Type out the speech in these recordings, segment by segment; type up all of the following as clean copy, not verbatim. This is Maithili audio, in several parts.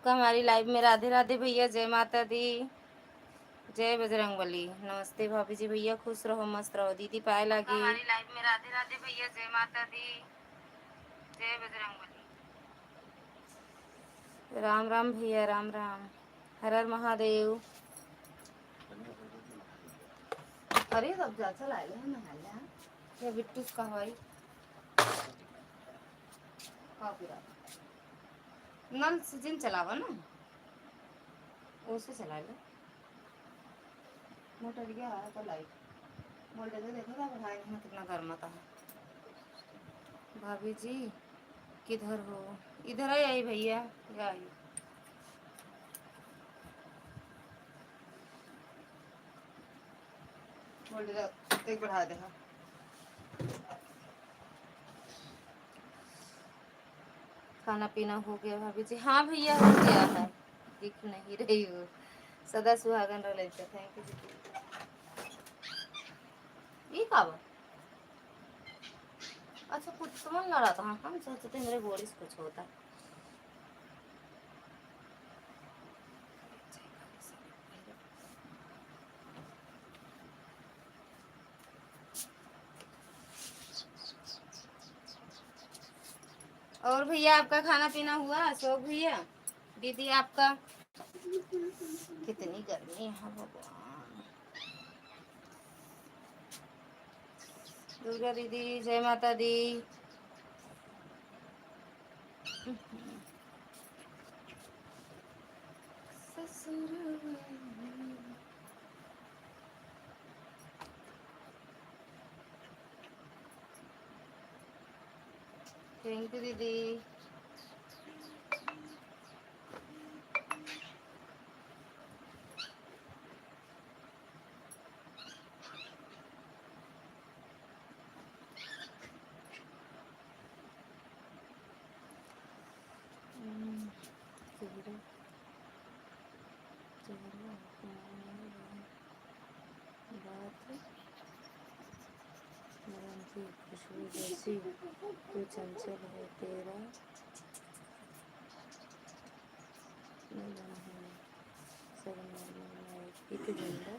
आपका हमारी लाइव में। राधे राधे भैया, जय माता दी, जय बजरंगबली। नमस्ते भाभी जी भैया, खुश रहो मस्त रहो। दीदी पाए लगी हमारी लाइव में। राधे राधे भैया, जय माता दी, जय बजरंगबली। राम राम भैया, राम राम, हर हर महादेव। अरे सब जा चला है ना ये बिट्टू का भाई पूरा नल से जिन चलावा ना उसे चला लो। मोटर गया है तो लाइट मोल्टे तो देखो था भाई में कितना गर्म था। भाभी जी किधर हो? इधर ही आई भैया, या आई मोल्टे तो एक बढ़ा दे। खाना पीना हो गया भाभी जी? हाँ भैया हो गया है, दिख नहीं रही हो। सदा सुहागन रह लेते। थैंक यू जी। ये कब? अच्छा कुछ समझ लड़ा था। हाँ हम सोचते मेरे बोर्ड से कुछ होता। और भैया आपका खाना पीना हुआ? अशोक भैया, दीदी आपका? कितनी गर्मी है भगवान। दुर्गा दीदी, जय माता दी। थैंक यू दीदी। खुशबू जैसी तू चंचल है, तेरा एक जिंदा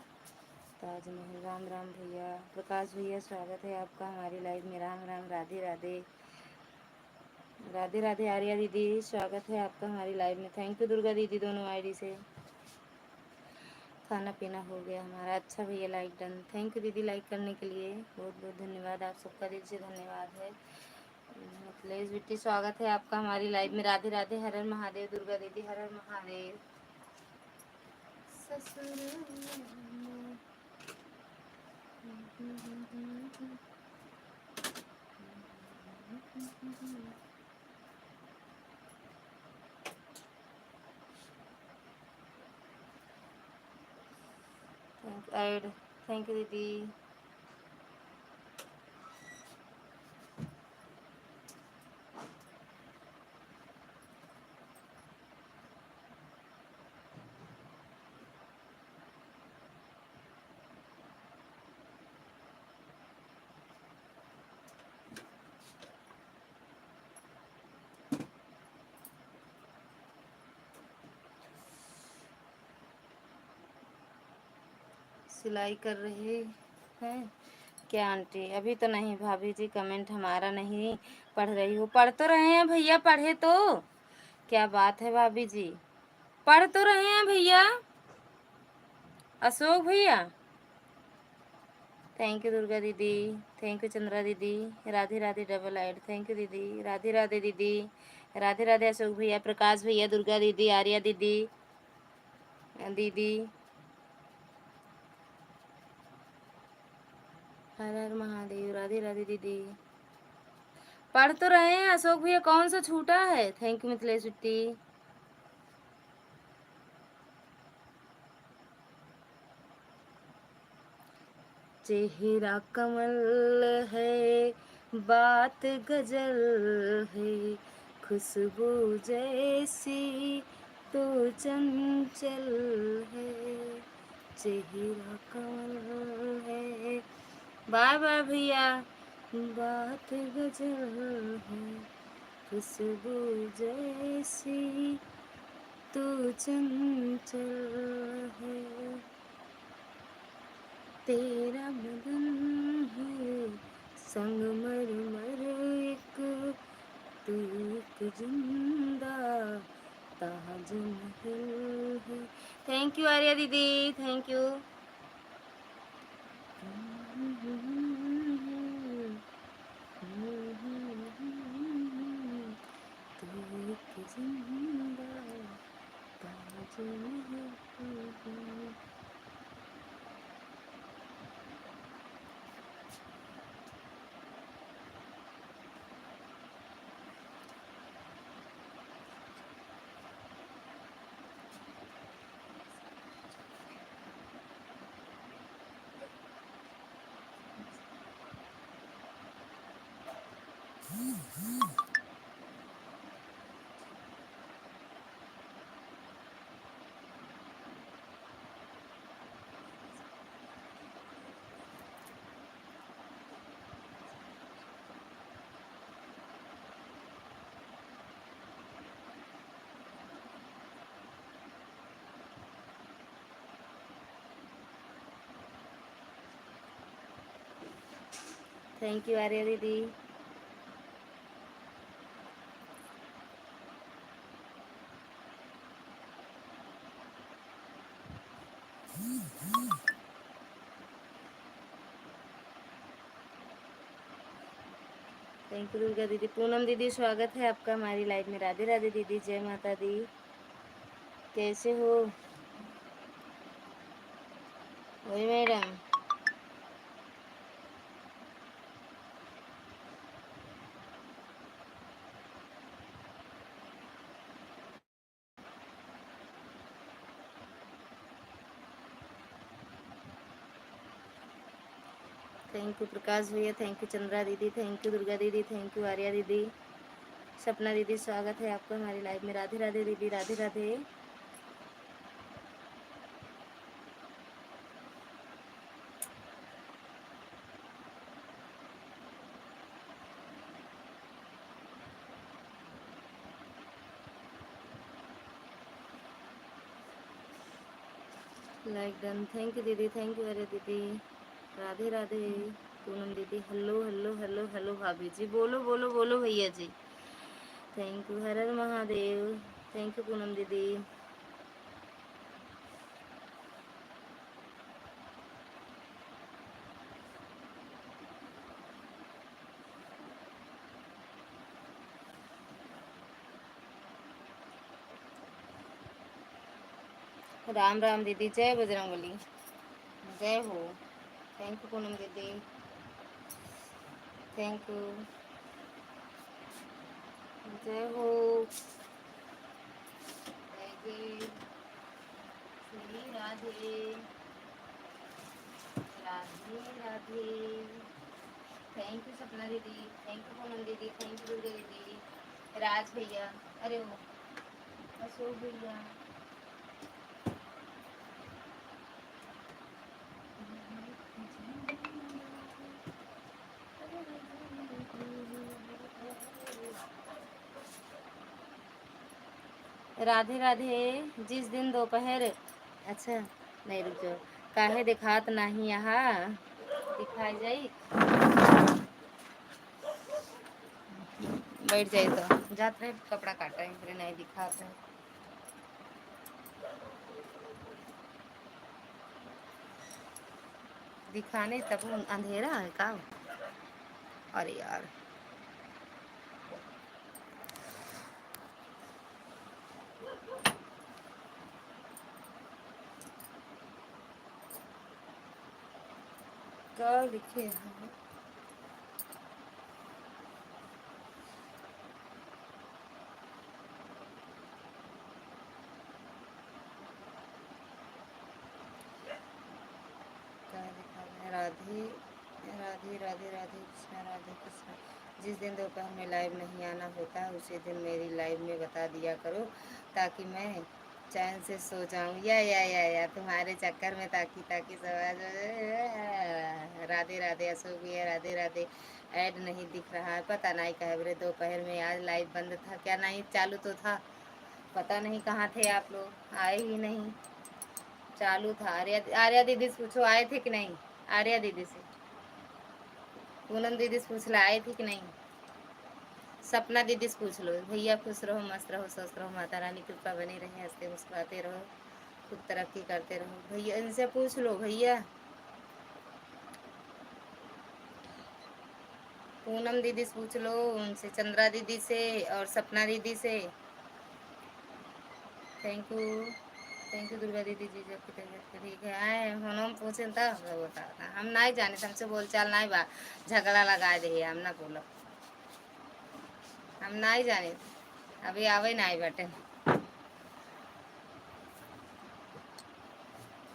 ताजमहल। राम राम भैया। प्रकाश भैया स्वागत है आपका हमारी लाइव में। राम राम, राधे राधे, राधे राधे। आर्या दीदी स्वागत है आपका हमारी लाइव में। थैंक यू दुर्गा दीदी, दोनों आईडी से। खाना पीना हो गया हमारा। अच्छा भैया लाइक डन। थैंक यू दीदी लाइक करने के लिए, बहुत बहुत धन्यवाद। आप सबका दिल से धन्यवाद है। मिथिलेश बिट्टी स्वागत है आपका हमारी लाइव में। राधे राधे, हर हर महादेव। दुर्गा दीदी हर हर महादेव। थैंक यू दीदी। सिलाई कर रहे हैं क्या आंटी? अभी तो नहीं भाभी जी, कमेंट हमारा नहीं पढ़ रही हो। पढ़ तो रहे हैं भैया, पढ़े तो क्या बात है भाभी जी, पढ़ तो रहे हैं भैया। अशोक भैया थैंक यू। दुर्गा दीदी थैंक यू। चंद्रा दीदी राधे राधे डबल आइड। थैंक यू दीदी। राधे राधे दीदी, राधे राधे। अशोक भैया, प्रकाश भैया, दुर्गा दीदी, आर्या दीदी, दीदी हर हर महादेव। राधे राधे दीदी। पढ़ तो रहे हैं अशोक भैया, कौन सा छूटा है? थैंक यू मिथिलेश बिट्टी। चेहरा कमल है, बात गजल है, खुशबू जैसी तो चंचल है। चेहरा कमल है। बाय बाय भैया। बात गजल है, खुशबू जैसी तो चंचल है, तेरा बदन है संगमरमर एक, तू एक जिंदा ताजमहल है। थैंक यू आर्या दीदी, थैंक यू। तू एक जिंदा ताजमहल है। थैंक यू आर्या दीदी। थैंक यू दुर्गा दीदी। पूनम दीदी स्वागत है आपका हमारी लाइफ में। राधे राधे दीदी, जय माता दी, कैसे हो? वही मैडम। थैंक यू प्रकाश भैया, थैंक यू चंद्रा दीदी, थैंक यू दुर्गा दीदी, थैंक यू आर्या दीदी, सपना दीदी स्वागत है आपका हमारी लाइफ में। राधे राधे दीदी, Radhe Radhe. Like done, thank you दीदी, थैंक यू आर्या दीदी, राधे राधे। पूनम दीदी हेलो हेलो हेलो हेलो भाभी जी, बोलो बोलो बोलो भैया जी। Thank you, Har Har Mahadev. Thank U Poonam दीदी। राम राम दीदी, जय बजरंगबली, जय हो। थैंक यू पूनम दीदी, थैंक यू, जय हो। जय जय श्री राधे, राधे राधे। थैंक यू सपना दीदी, थैंक यू पूनम दीदी, थैंक यू दुर्गा दीदी, राज भैया, अरे वो अशोक भैया। राधे राधे। जिस दिन दोपहर, अच्छा नहीं रुक जाओ, काहे दिखात नहीं यहाँ, दिखाई जाई, बैठ जाए तो जात रहे कपड़ा काटा है फिर नहीं दिखाता है। दिखाने तब अंधेरा है का? अरे यार, क्या लिखे हैं? क्या लिखा है? राधे राधे राधे राधे कृष्णा, राधे कृष्णा। जिस दिन दोपहर में लाइव नहीं आना होता उसी दिन मेरी लाइव में बता दिया करो ताकि मैं चैन से सो जाऊं। या तुम्हारे चक्कर में ताकि ताकि सवाल। राधे राधे अशोक भैया, राधे राधे। ऐड नहीं दिख रहा है, पता नहीं कहे बोले दोपहर में आज लाइव बंद था क्या? नहीं चालू तो था, पता नहीं कहाँ थे आप लोग, आए ही नहीं। चालू था। आर्या आर्या दीदी से पूछो आए थे कि नहीं। आर्या दीदी से, पूनम दीदी से पूछ ला आए थे कि नहीं। सपना दीदी से पूछ लो। भैया खुश रहो, मस्त रहो, स्वस्थ रहो, माता रानी की कृपा बनी रहे, हंसते मुस्कुराते रहो, खूब तरक्की करते रहो। भैया इनसे पूछ लो। भैया पूनम दीदी से पूछ लो, उनसे, चंद्रा दीदी से और सपना दीदी से। थैंक यू दुर्गा दीदी जी, जबकि तबियत ठीक है आए हम पूछे तब बता। हम नहीं जाने, हमसे बोल चाल नहीं बा, झगड़ा लगा दे हम ना बोलो, हम नहीं जाने, अभी आवे नहीं बटे।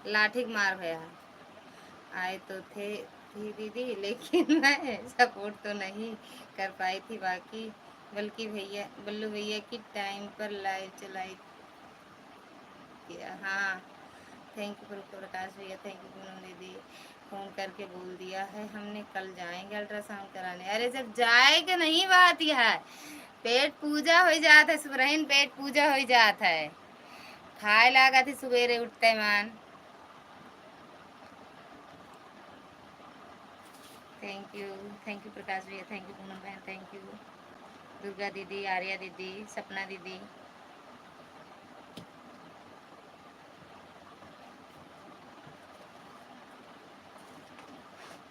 लाठी मार भैया आए तो थी दीदी, लेकिन मैं सपोर्ट तो नहीं कर पाई थी बाकी, बल्कि भैया बल्लू भैया की टाइम पर लाइव चलाई किया। हाँ थैंक यू प्रकाश भैया, थैंक यू पूनम दीदी, फ़ोन करके बोल दिया है हमने कल जाएंगे अल्ट्रासाउंड कराने। अरे जब जाएगा नहीं बात यह है, पेट पूजा हो जाता है सुबह, पेट पूजा हो जाता है, खाए लगा थी सवेरे उठते मान। थैंक यू प्रकाश भैया, थैंक यू पूनम बहन, थैंक यू दुर्गा दीदी, आर्या दीदी, सपना दीदी।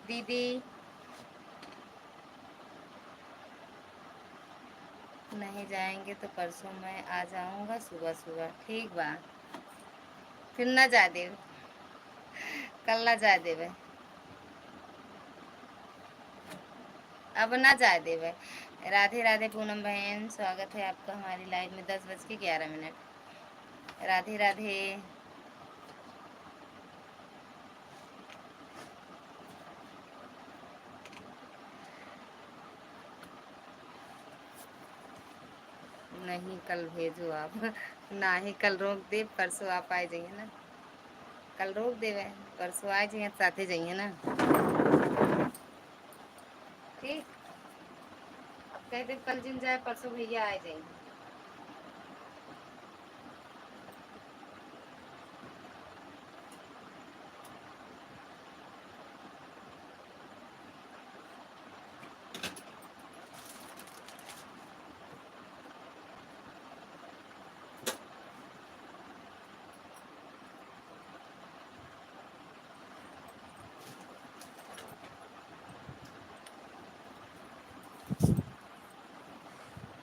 दीदी नहीं जाएंगे तो परसों मैं आ जाऊंगा सुबह सुबह। ठीक बा, फिर ना जा दे, कल ना जा देवे, अब ना जा देवे। राधे राधे पूनम बहन, स्वागत है आपका हमारी लाइव में 10:11। राधे राधे। नहीं कल भेजो आप ना ही कल रोक दे, परसों आप आ जाइए ना, कल रोक देवे, परसों आ जाइए, साथे जाइए ना। ठीक, अब कहते कल जिम जाए, परसों भैया आ जाइए।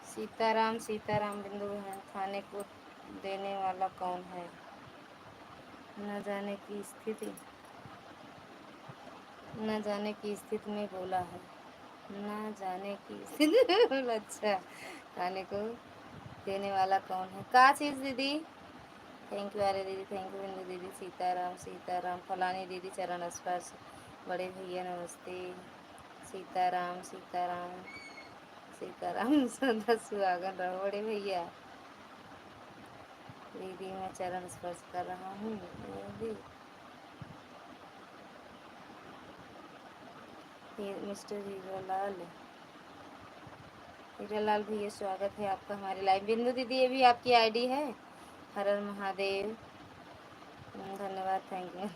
सीताराम सीताराम बिंदु बहन, खाने को देने वाला कौन है। न जाने की स्थिति, न जाने की स्थिति में बोला है, न जाने की स्थिति में बोला। अच्छा, खाने को देने वाला कौन है, का चीज़ दीदी। थैंक यू आर्य दीदी, थैंक यू बिंदु दीदी, सीताराम सीताराम, फलानी दीदी चरण स्पर्श, बड़े भैया नमस्ते, सीताराम सीताराम सीताराम सदा सुहागन रहो बड़े भैया। दीदी मैं चरण स्पर्श कर रहा हूँ दीदी। मिस्टर हीरालाल भैया, स्वागत है आपका हमारे लाइव। बिंदु दीदी ये भी आपकी आईडी है। हर हर महादेव, धन्यवाद, थैंक यू।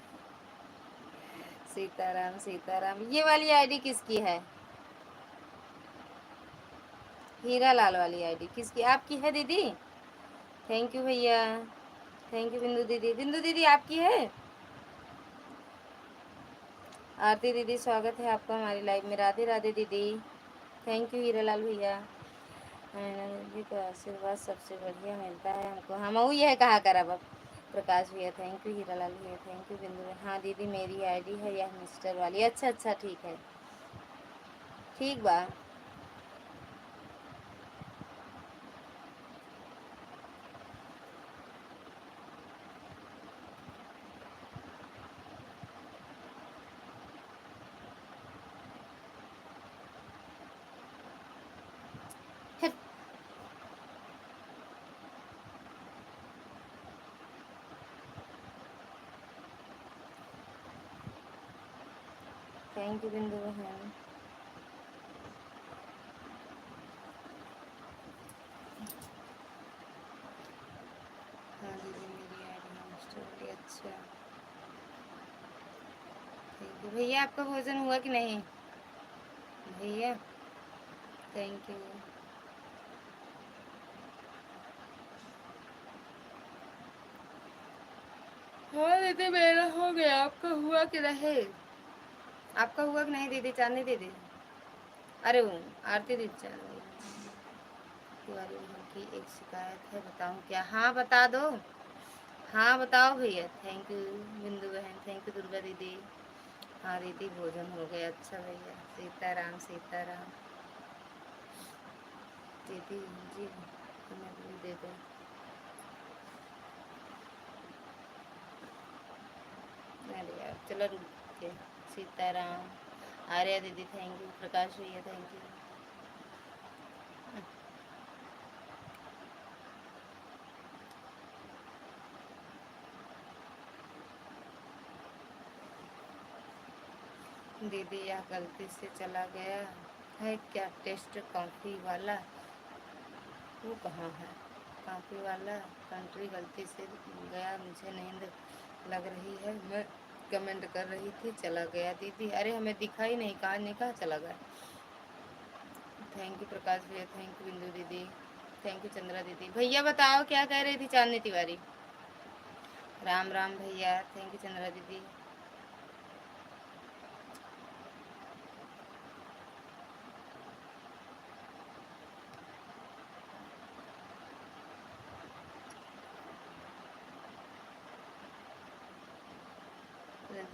सीताराम सीताराम, ये वाली आईडी किसकी है। हीरालाल वाली आईडी किसकी, आपकी है दीदी। थैंक यू भैया, थैंक यू बिंदु दीदी। बिंदु दीदी आपकी है। आरती दीदी स्वागत है आपका हमारी लाइव में। राधे राधे दीदी, थैंक यू हीरालाल भैया। जी का आशीर्वाद सबसे बढ़िया मिलता है हमको, हम यह कहा कर अब। प्रकाश भैया थैंक यू, हीरालाल भैया थैंक यू, बिंदु। हाँ दीदी मेरी आईडी है यह मिस्टर वाली। अच्छा अच्छा ठीक है, ठीक बा। थैंक यू बिंदु बहन। अच्छा ठीक है भैया, आपका भोजन हुआ कि नहीं भैया? Thank U. हाँ दीदी, मेरा हो गया, आपका हुआ कि नहीं? आपका हुआ कि नहीं दीदी? चांदनी दीदी, अरे वो आरती दीदी, चांदनी तिवारी बहन की एक शिकायत है, बताऊं क्या? हाँ बता दो, हाँ बताओ भैया। थैंक यू बिंदु बहन, थैंक यू दुर्गा दीदी। हाँ दीदी, भोजन हो गया। अच्छा भैया, सीताराम सीताराम। दीदी जी हमें भी दे दो। अरे यार चलो रुक के। सीताराम। आर्या दीदी थैंक यू। प्रकाश भैया थैंक यू। दीदी यह गलती से चला गया है क्या? टेस्ट कॉफ़ी वाला वो कहाँ है? कॉफ़ी वाला कंट्री गलती से गया, मुझे नींद लग रही है, मैं कमेंट कर रही थी, चला गया दीदी। अरे हमें दिखा ही नहीं, कहाँ नहीं, कहाँ चला गया? थैंक यू प्रकाश भैया, थैंक यू बिंदु दीदी, थैंक यू चंद्रा दीदी। भैया बताओ क्या कह रही थी चांदनी तिवारी? राम राम भैया, थैंक यू चंद्रा दीदी।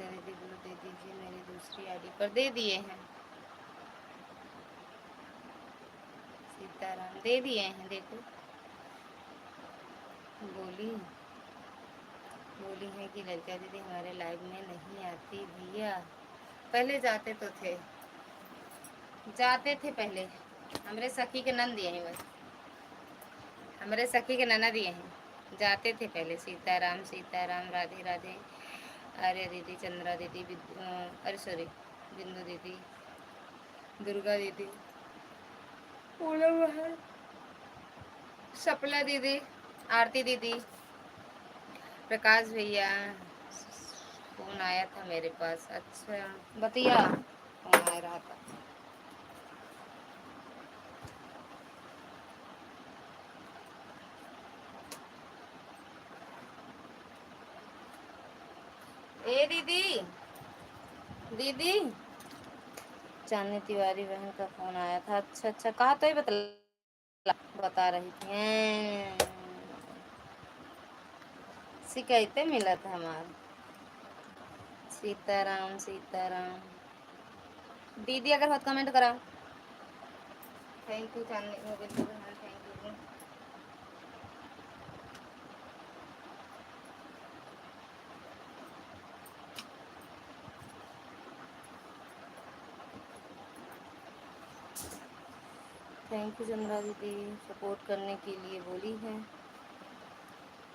दीदी बोलो दे दीजिए, मेरी दूसरी आईडी पर दे दिए हैं। सीताराम दे दिए हैं, देखो। बोली बोली है कि ललिता दीदी हमारे लाइव में नहीं आती भैया। पहले जाते तो थे, जाते थे पहले, हमारे सखी के नंद दिए हैं, बस हमारे सखी के ननद दिए हैं, जाते थे पहले। सीताराम सीताराम, राधे राधे। आर्य दीदी, चंद्रा दीदी, अरे सॉरी, बिंदु दीदी, दुर्गा दीदी, पूनम बहन, सपना दीदी, आरती दीदी, प्रकाश भैया, फोन आया था मेरे पास। अच्छा बतिया, फोन आ रहा था। ए दीदी, दीदी चांदनी तिवारी बहन का फोन आया था। अच्छा अच्छा, कहा तो ही बता रही थी। शिकायतें मिला था हमारा। सीताराम सीताराम। दीदी अगर बहुत कमेंट कराओ। थैंक यू चांदनी बिंदु बहन, thank U. Thank you Chandra दीदी, सपोर्ट करने के लिए बोली है।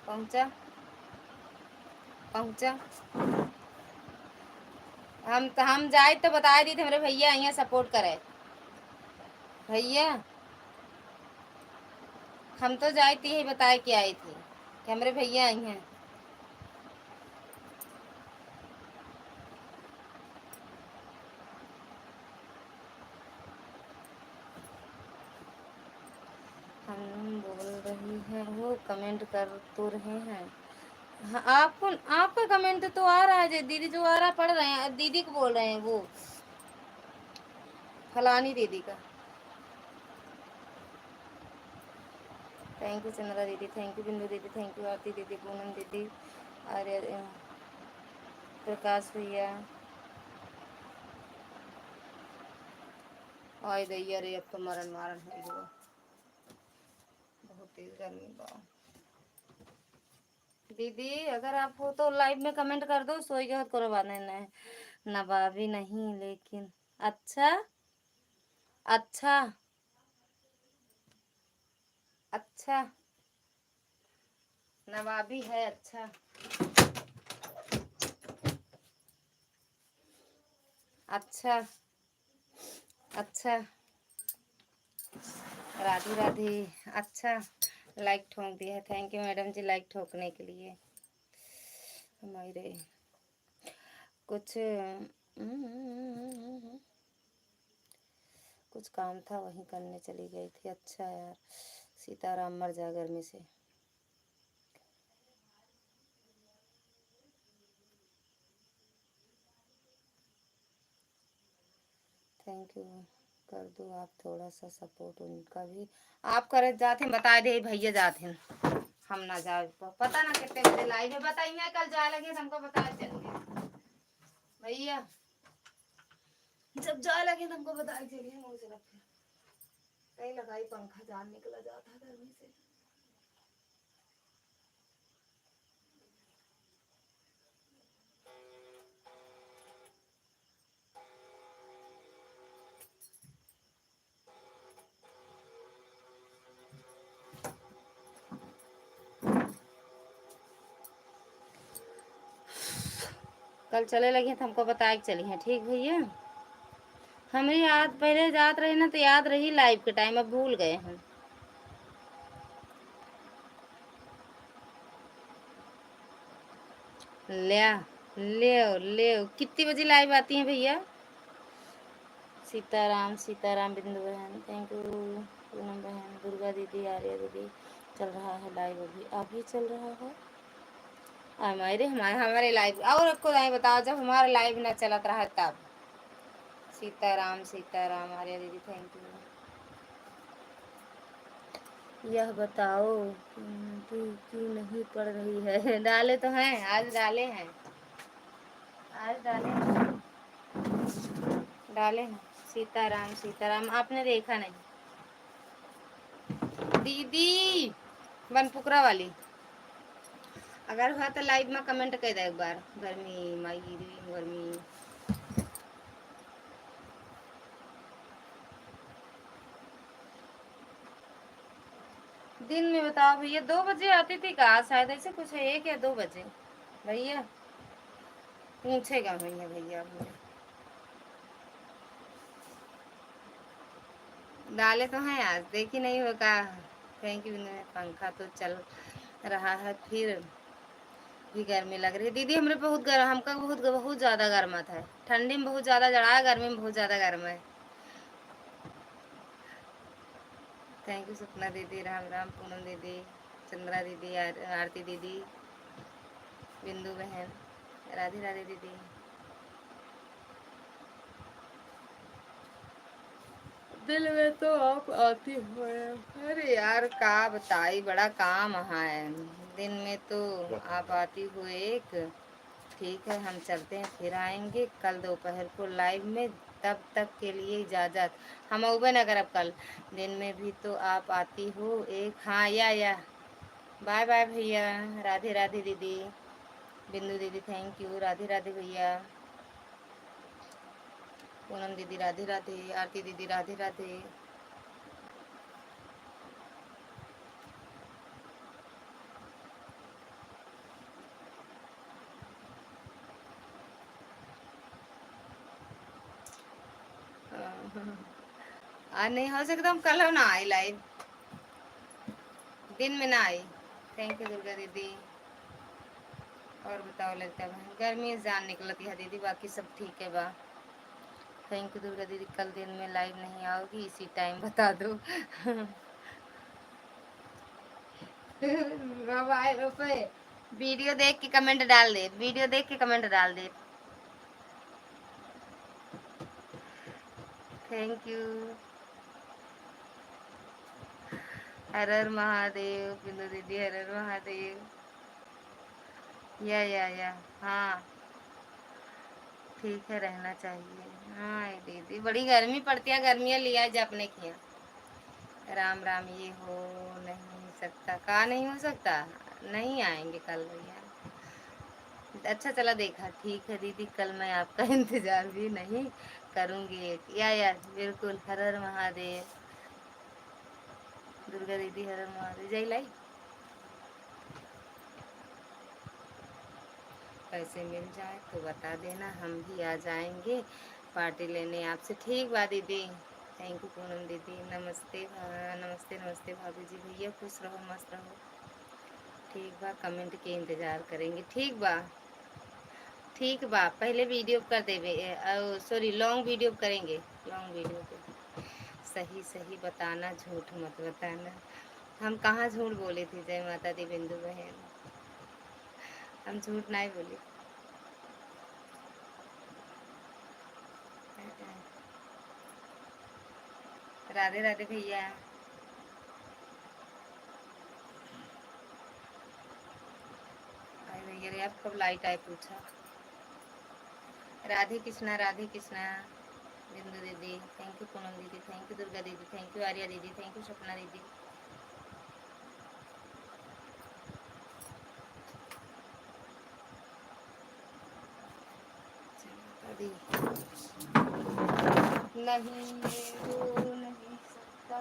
पहुंचा पहुंचा। हम जाए तो बता दी थे मेरे भैया यहाँ सपोर्ट करे। भैया हम तो जाए थी, यही बताए कि आई थी कि हमारे भैया आई हैं। हम बोल रही हैं, वो कमेंट कर तो रहे हैं। हाँ, आपको आपका कमेंट तो आ रहा है दीदी, जो आ रहा पढ़ रहे हैं, दीदी को बोल रहे हैं, वो फलानी दीदी का। थैंक यू चंद्रा दीदी, थैंक यू बिंदु दीदी, थैंक यू आरती दीदी, पूनम दीदी, अरे प्रकाश भैया। आय दैया रे, अब तो मरण मारण है जो, बहुत तेज गर्मी बा। दीदी अगर आप हो तो लाइव में कमेंट कर दो, सोई के करो बात नहीं, नवाबी नहीं लेकिन। अच्छा अच्छा अच्छा, नवाबी है, अच्छा अच्छा अच्छा। राधे राधे। अच्छा, लाइक ठोक दिया है, थैंक यू मैडम जी लाइक ठोकने के लिए। हमारे कुछ कुछ काम था वहीं करने चली गई थी। अच्छा यार, सीताराम मर जा गर्मी से। Thank U. कर दो आप थोड़ा सा सपोर्ट उनका भी। आप करे जाते बता दे भैया जाते हैं, हम ना जाए तो पता ना कितने बजे लाइव है बताइए। कल जा लगे तो हमको बता चलिए भैया, जब जा लगे तो हमको बता चलिए। मुझे रखे कहीं लगाई पंखा, जान निकला जाता गर्मी से। कल चले लगे तो हमको बता के चलिए, ठीक भैया। हमें याद पहले याद रही ना तो याद रही लाइव के टाइम, अब भूल गए हम। ले ले ले कितनी बजे लाइव आती हैं भैया? सीताराम सीताराम बिंदु बहन थैंक यू। पूनम बहन, दुर्गा दीदी, आर्या दीदी। चल रहा है लाइव, अभी अभी चल रहा है हमारे हमारे हमारे लाइव। और आपको नहीं बताओ जब हमारा लाइव ना चलत रहा तब। सीताराम सीताराम आर्या दीदी थैंक यू। यह बताओ क्यों नहीं पढ़ रही है? डाले तो हैं, आज डाले हैं, आज डाले हैं, डाले हैं। सीताराम सीताराम आपने देखा नहीं? दीदी बनपुकरा वाली, अगर हुआ तो लाइव में कमेंट कर दे एक बार। गर्मी माई गर्मी। दिन में बताओ भैया, 2 बजे आती थी कहा, शायद ऐसे कुछ है, 1 या 2 बजे भैया। पूछेगा भैया भैया मुझे। डाले तो हैं आज, देखी नहीं होगा। Thank U. पंखा तो चल रहा है फिर भी गर्मी लग रही है दीदी। हमरे बहुत गर्म, हमका बहुत बहुत ज़्यादा गर्मत है। ठंडी में बहुत ज़्यादा जड़ा है, गर्मी में बहुत ज़्यादा गर्म है। थैंक यू सपना दीदी, राम राम पूनम दीदी, चंद्रा दीदी, आरती दीदी, बिंदु बहन, राधे राधे दीदी। दिल में तो आप आती हो। अरे यार का बताई, बड़ा काम है। दिन में तो आप आती हो एक। ठीक है हम चलते हैं, फिर आएंगे कल दोपहर को लाइव में। तब तक के लिए इजाज़त। हम उबे न करब कल। दिन में भी तो आप आती हो एक। हाँ या बाय बाय भैया। राधे राधे दीदी, बिंदु दीदी थैंक यू, राधे राधे भैया, पूनम दीदी राधे राधे, आरती दीदी राधे राधे। नहीं हो सकता, हम कल हो ना आई लाइव, दिन में ना आई। थैंक यू दुर्गा दीदी। और बताओ लगता है गर्मी से जान निकलती है दीदी, बाकी सब ठीक है बा। थैंक यू दुर्गा दीदी। कल दिन में लाइव नहीं आओगी, इसी टाइम बता दो। मोबाइल पे वीडियो देख के कमेंट डाल दे, वीडियो देख के कमेंट डाल दे। Thank you. हर हर महादेव बिंदु दीदी, हर हर महादेव। या हाँ ठीक है, रहना चाहिए। हाँ दीदी बड़ी गर्मी पड़ती है, गर्मियाँ लिया जा अपने किया। राम राम, ये हो नहीं सकता का, नहीं हो सकता, नहीं आएंगे कल भैया। अच्छा चला देखा, ठीक है दीदी कल मैं आपका इंतजार भी नहीं करूँगी। एक या बिल्कुल। हर हर महादेव दुर्गा दीदी, हर हर महादेव। जय लाई पैसे मिल जाए तो बता देना, हम भी आ जाएंगे पार्टी लेने आपसे। ठीक बा दीदी। थैंक यू पूनम दीदी। नमस्ते नमस्ते नमस्ते भाभी जी। भैया खुश रहो मस्त रहो। ठीक बा, कमेंट के इंतज़ार करेंगे। ठीक बा। ठीक बा, पहले वीडियो कर देवे, सॉरी लॉन्ग वीडियो करेंगे, लॉन्ग वीडियो पे सही सही बताना, झूठ मत बताना। हम कहाँ झूठ बोले थे जय माता दी बिंदु बहन, हम झूठ नहीं बोले। राधे राधे भैया। अरे भैया रे, आप कब लाइट आए पूछा। राधे कृष्णा, राधे कृष्णा। बिंदु दीदी थैंक यू, पूनम दीदी थैंक यू, दुर्गा दीदी थैंक यू, आर्या दीदी थैंक यू, सपना दीदी। अभी नहीं ये हो नहीं सकता।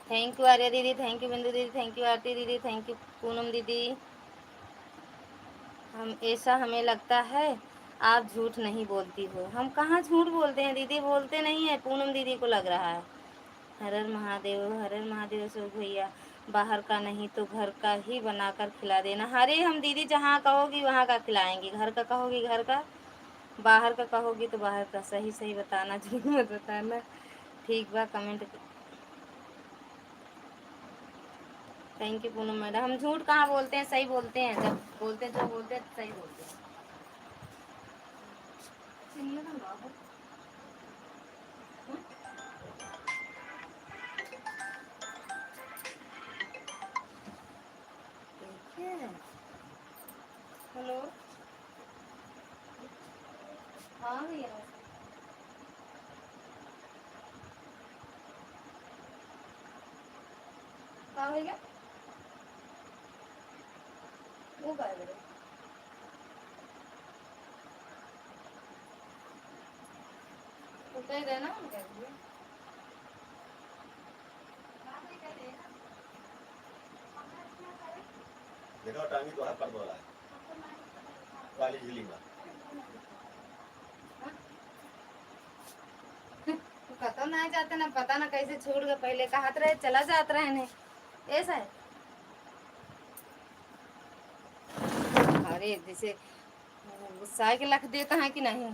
थैंक यू आर्या दीदी, थैंक यू बिंदु दीदी, थैंक यू आरती दीदी, थैंक यू पूनम दीदी। हम ऐसा हमें लगता है आप झूठ नहीं बोलती हो। हम कहाँ झूठ बोलते हैं दीदी, बोलते नहीं है, पूनम दीदी को लग रहा है। हर हर महादेव, हर हर महादेव। सो भैया बाहर का नहीं तो घर का ही बनाकर खिला देना। अरे हम दीदी जहाँ कहोगी वहाँ का खिलाएंगे, घर का कहोगी घर का, बाहर का कहोगी तो बाहर का। सही सही बताना, झूठ मत बताना। ठीक बा, comment. Thank U Poonam madam. हम झूठ कहाँ बोलते हैं, सही बोलते हैं, जब बोलते हैं जो बोलते हैं सही बोलते हैं। देखिए, हेलो। हाँ भैया, हाँ भैया, वो कर दे, तो कह देना, हम कह दिए। देखो टांगी तो हाथ पर बोला है, वाली झिली में कतो ना जाते ना, पता ना कैसे छोड़ गए, पहले का हाथ रहे चला जात रहे ने, ऐसा है। अरे जैसे गुस्सा के लख देता है कि नहीं।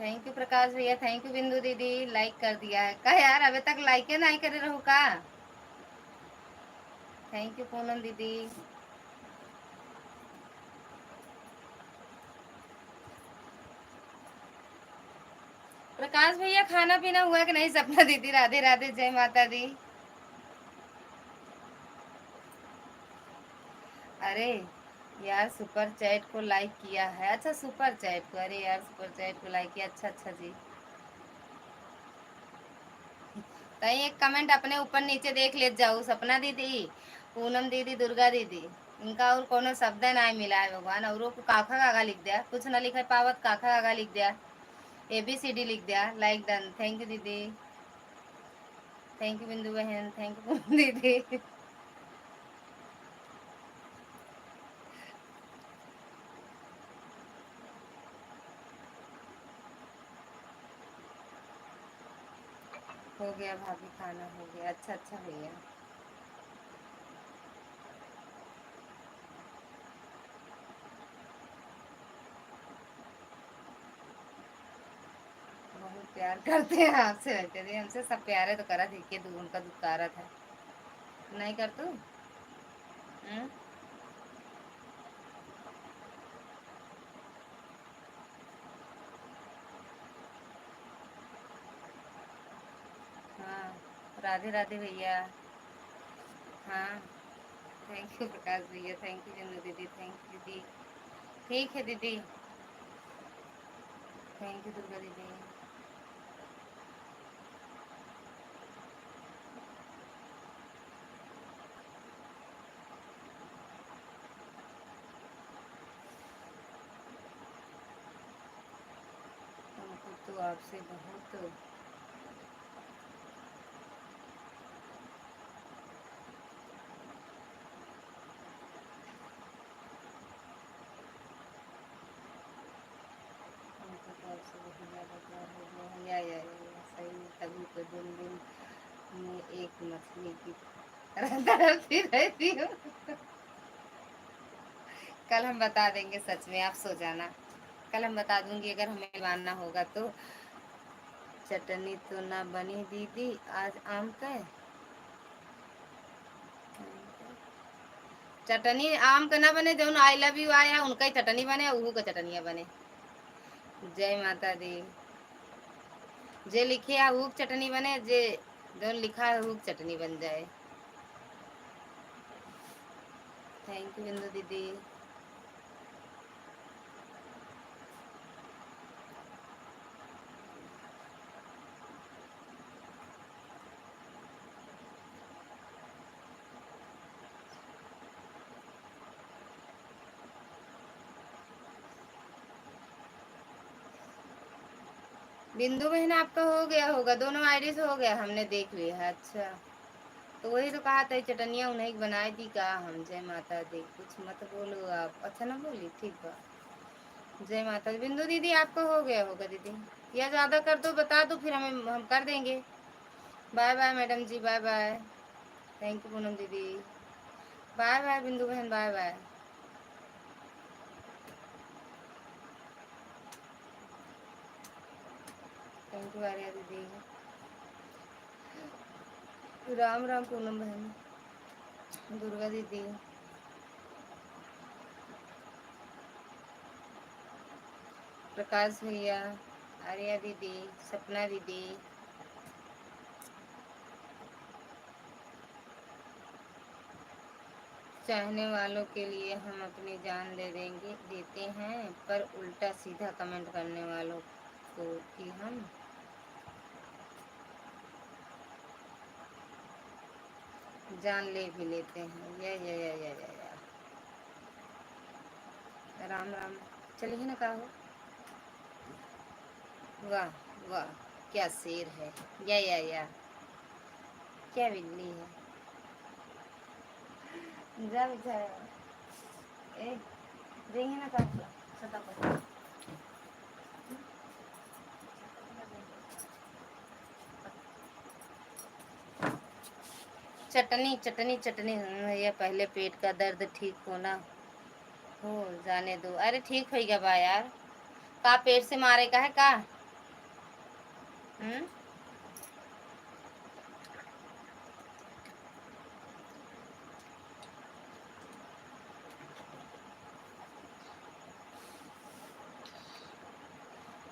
थैंक यू प्रकाश भैया, थैंक यू बिंदु दीदी, लाइक कर दिया है का यार, अभी तक लाइक नहीं करे रहो का। थैंक यू पूनम दीदी। प्रकाश भैया खाना पीना हुआ कि नहीं? सपना दीदी राधे राधे, जय माता दी। अरे यार सुपर चैट को लाइक किया है, अच्छा सुपर चैट को, अरे यार सुपर चैट को लाइक किया, अच्छा अच्छा जी। कहीं एक कमेंट अपने ऊपर नीचे देख ले जाओ, सपना दीदी, पूनम दीदी, दुर्गा दीदी, इनका और कोनो शब्द ना मिला है भगवान, और को काखा कागा लिख दिया, कुछ ना लिखा पावत, काखा कागा लिख दिया, ABCD लिख दिया, लाइक डन, थैंक यू दीदी, थैंक यू बिंदु बहन, थैंक यू दीदी। हो गया भाभी, खाना हो गया, अच्छा अच्छा भैया। बहुत प्यार करते हैं आपसे, वैसे भी हमसे सब प्यारे तो करा थी, दूर उनका दुकारा था, नहीं कर तू। हाँ राधे राधे भैया। हाँ थैंक यू प्रकाश भैया, थैंक यू जन्नू दीदी, थैंक यू दीदी, ठीक है दीदी, थैंक यू दुर्गा दीदी। हमको तो आपसे बहुत हमको तो आपसे बहुत ज़्यादा प्यार हो गया है, या सही में, तभी तो दिन दिन में एक मछली की तरह तड़पती रहती हूँ। कल हम बता देंगे, सच में आप सो जाना, कल हम बता दूंगी अगर हमें मानना होगा तो। चटनी तो ना बनी दीदी आज आम का, चटनी आम का ना बने, जो आई लव यू आया उनका ही चटनी बने, उहू का चटनिया बने। जय माता दी। जे लिखे है उहू चटनी बने, जे जो लिखा है उहू चटनी बन जाए। थैंक यू बिंदु दीदी। बिंदु बहन आपका हो गया होगा, दोनों आईडी से हो गया, हमने देख लिया है, अच्छा। तो वही तो कहा था चटनिया उन्हें बनाई थी का हम, जय माता दी, कुछ मत बोलो आप, अच्छा ना बोली, ठीक बा, जय माता दी। बिंदु दीदी आपका हो गया होगा दीदी, या ज़्यादा कर दो बता दो, फिर हम कर देंगे। बाय बाय मैडम जी, बाय बाय, थैंक यू पूनम दीदी, बाय बाय बिंदु बहन, बाय बाय, थैंक यू आर्या दीदी, राम राम पूनम बहन, दुर्गा दीदी, प्रकाश भैया, आर्या दीदी, सपना दीदी, चाहने वालों के लिए हम अपनी जान दे देंगे, देते हैं, पर उल्टा सीधा कमेंट करने वालों को कि हम जान ले भी लेते हैं। या राम राम, चलिए ना कहो, वाह वाह, क्या शेर है, या क्या बिल्ली है, जा बेचारा, ए देंगे ना कहा, सता पर चटनी चटनी चटनी भैया, पहले पेट का दर्द ठीक होना हो जाने दो, अरे ठीक हो गया बा यार, का पेट से मारे का है का, हम्म।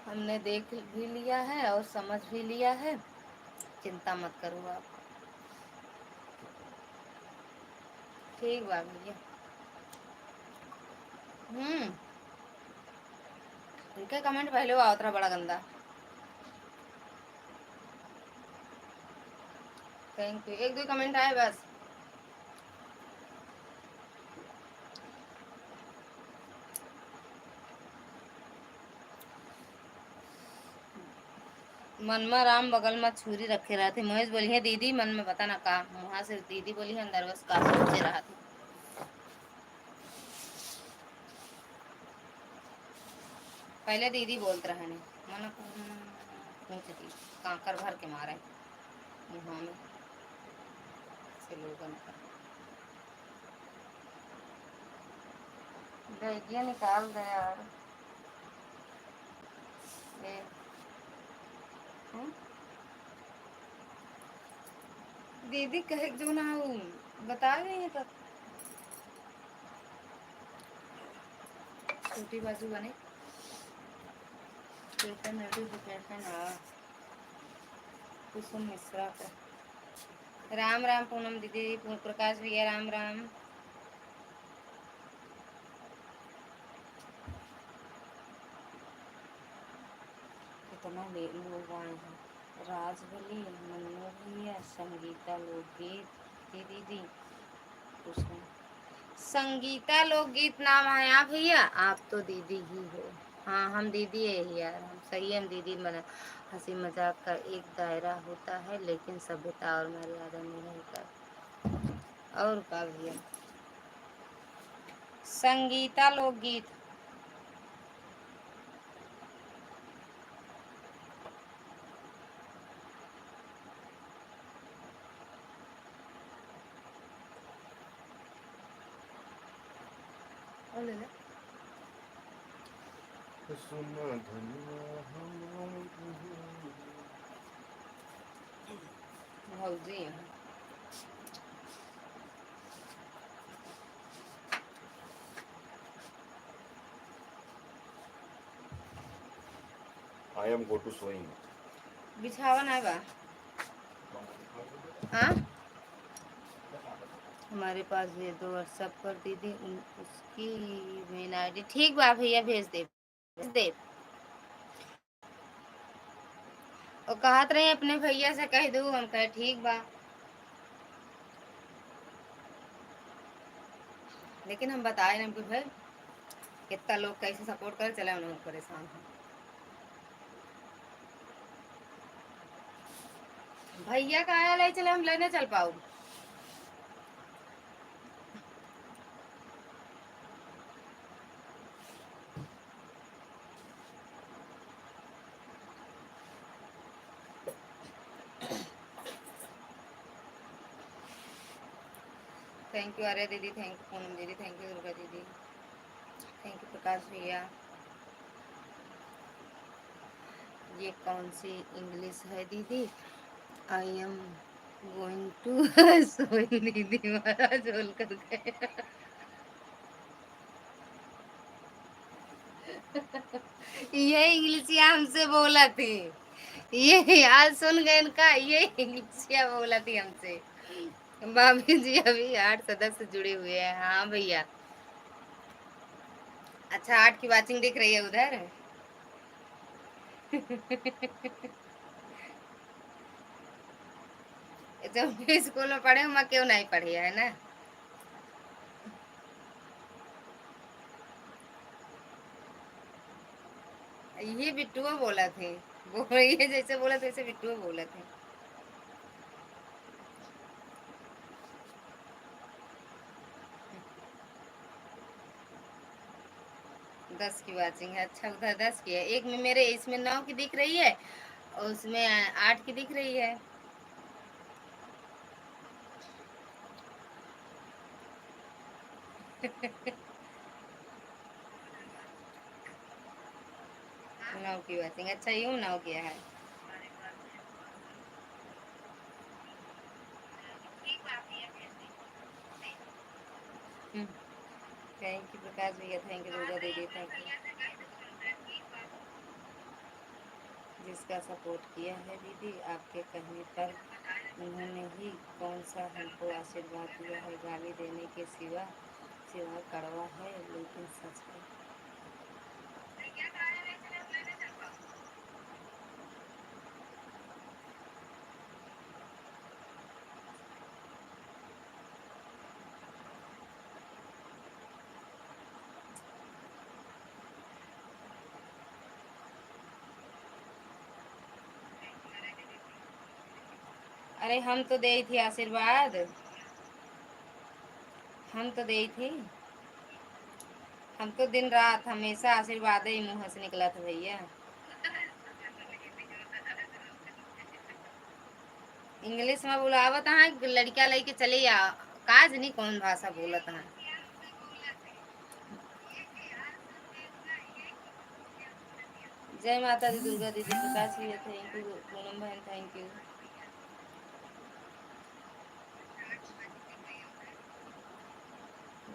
हमने देख भी लिया है और समझ भी लिया है, चिंता मत करो आप। ठीक बा भैया। इनके कमेंट पहले वो आवत रहा बड़ा गंदा। थैंक यू, एक दो कमेंट आए बस। मनमा राम बगल में छुरी रखे रहे थे। महेश बोली है दीदी मन में पता ना का, वहां से दीदी बोली है अंदर बस का सोचे रहा था। पहले दीदी बोलते रहे ने मन पूछ दी कांकर भर के मारे मुँह में से लोगन का। बैगिया निकाल दे यार। ये दीदी कहे जो ना बता रही है तब छोटी बाजू बने नोटिफिकेशन कुसुम मिश्रा का। राम राम पूनम दीदी, प्रकाश भैया राम राम। कितना लोग आए हैं। राजबली, मन्नू भैया, संगीता लोकगीत दीदी कुछ नहीं। संगीता लोकगीत नाम है आप भैया, आप तो दीदी ही हो। हाँ हम दीदी है यार, हम सही हम दीदी बना। हंसी मजाक का एक दायरा होता है लेकिन सभ्यता और मर्यादा में रहकर। और का भैया संगीता लोकगीत। भौजी हैं। I am go to sewing. बिछावन है बा। हाँ हमारे पास भेज दो व्हाट्सएप पर दीदी उसकी मेल आईडी। ठीक बा भैया भेज दे भेज दे। और कहत रही अपने भैया से कह दू, हम कहे ठीक बा। लेकिन हम बताए ना कि भाई कितना लोग कैसे सपोर्ट करे, चले उन लोग परेशान हैं। भैया का आया ले चले हम लेने चल पाओ। थैंक यू अरे दीदी, थैंक यू पूनम दीदी, थैंक यू दुर्गा दीदी, थैंक यू प्रकाश भैया। ये कौन सी इंग्लिश है दीदी? आई एम गोइंग टू सोई दीदी महाराज बोल कर गए। ये इंग्लिशिया हमसे बोला थी, ये आज सुन गए इनका, ये इंग्लिशिया बोला थी हमसे। भाभी जी अभी 8 सदस्य जुड़े हुए हैं। हाँ भैया। अच्छा 8 की वाचिंग दिख रही है उधर। जब भी स्कूल में पढ़े मैं क्यों नहीं पढ़ी है ना। ये बिट्टुआ बोला थे, वो ये जैसे बोला थे वैसे बिट्टुआ बोला थे। 10 की वाचिंग है। अच्छा उधर 10 की है, एक में मेरे इसमें 9 की दिख रही है और उसमें 8 की दिख रही है। नौ की वाचिंग। अच्छा यूं 9 किया है। थैंक यू प्रकाश भैया, थैंक यू दुर्गा दीदी, थैंक यू जिसका सपोर्ट किया है दीदी। आपके कहने पर उन्होंने ही कौन सा हमको आशीर्वाद दिया है, गाली देने के सिवा सिवा कड़वा है लेकिन सच है। अरे हम तो दे थी आशीर्वाद, हम तो दे थी। हम तो दिन रात हमेशा आशीर्वाद ही मुँह से निकला था भैया। इंग्लिश में बुलावत हाँ, लड़का लेके चले आ, काज नहीं कौन भाषा बोलत हाँ। जय माता दी दुर्गा दीदी, प्रकाश भैया थैंक यू, पूनम बहन थैंक यू।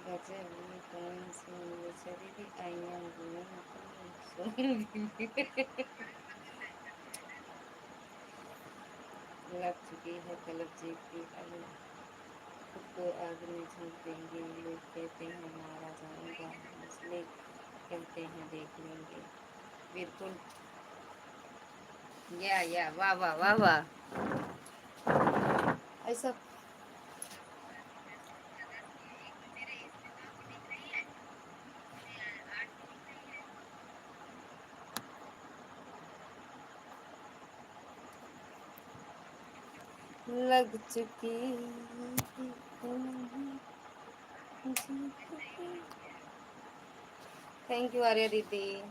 गजब ये कौन सी इंग्लिश है दीदी, आई एम गोइंग लग चुकी है तलब जी की, अब खुद को आग में झोंक देंगे। लोग कहते हैं मारा जाऊंगा, इसलिए कहते हैं देख लेंगे। बिल्कुल। या वाह वाह वाह वाह। ऐसा लग चुकी थैंक यू आर्या दीदी।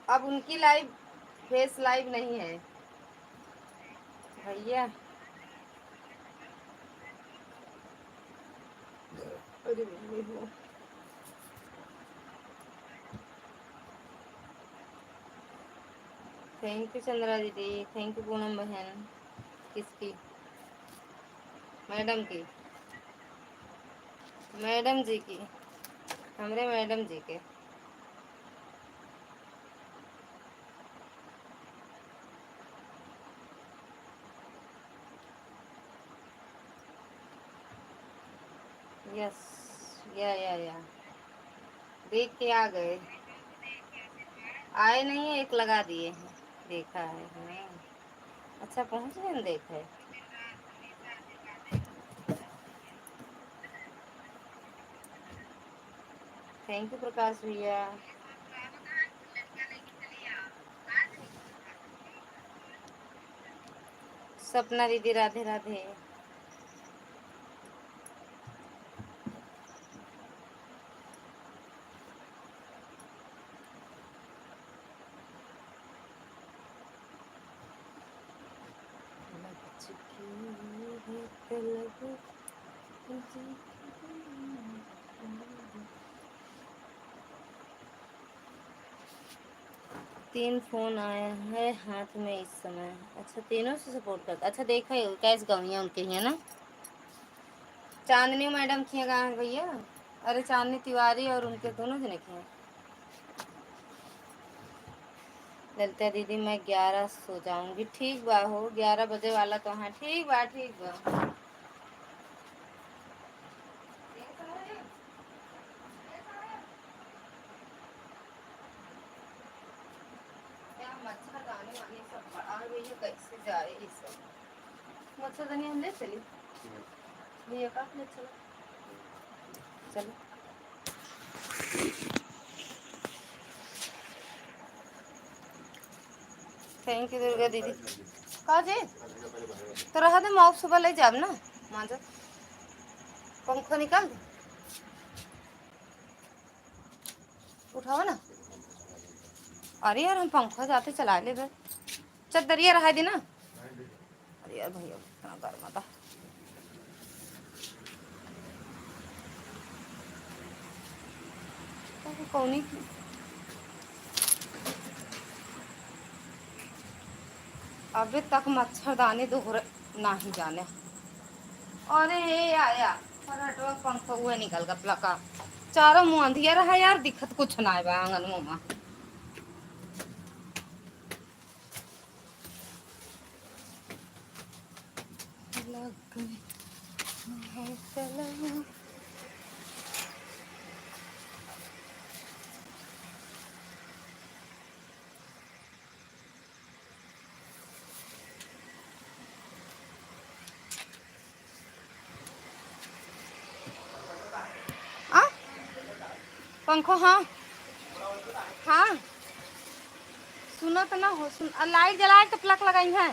अब उनकी लाइव फेस लाइव नहीं है भैया। अरे थैंक यू चंद्रा दीदी, थैंक यू पूनम बहन। किसकी? मैडम की, मैडम जी की, हमरे मैडम जी के। यस, या देख के आ गए। आए नहीं, एक लगा दिए हैं, देखा है हाँ। अच्छा पहुँच गए, देखा है। थैंक यू प्रकाश भैया। सपना दीदी राधे राधे। तीन फोन आया है हाथ में इस समय। अच्छा तीनों से सपोर्ट करता। अच्छा देखा है कैसे गवियाँ उनके ही है ना। चांदनी मैडम की है भैया। अरे चांदनी तिवारी और उनके दोनों जने के हैं। ललिता दीदी मैं 11 सो जाऊंगी। ठीक बा हो, 11 बजे वाला तो हाँ ठीक बा ठीक बा। मच्छरदानी वानी सब बड़ा भैया कैसे जाए ये सब। मच्छरदानी हम ले चली भैया का ले चलो चलो। थैंक यू दुर्गा दीदी। का जी तो रहा दे मॉप सुबह ले जाब ना मांजो। पंखा निकाल दो, उठाओ ना। अरे यार हम पंखा जाते चला ले बे। चद्दरिया रहा दी ना। अरे यार भैया इतना गर्म था। कौनी अभी तक मच्छरदानी दोहरे ना ही जाने। अरे ये आया फराटवा पंखा हुआ निकल का प्लका चारों मुंह अंधिया रहा यार दिखत कुछ ना है बा आंगन में लग गई है चलो। आ पंखो हाँ हाँ सुनो तो ना हो सुन लाइट जलाए तो प्लग लगाई है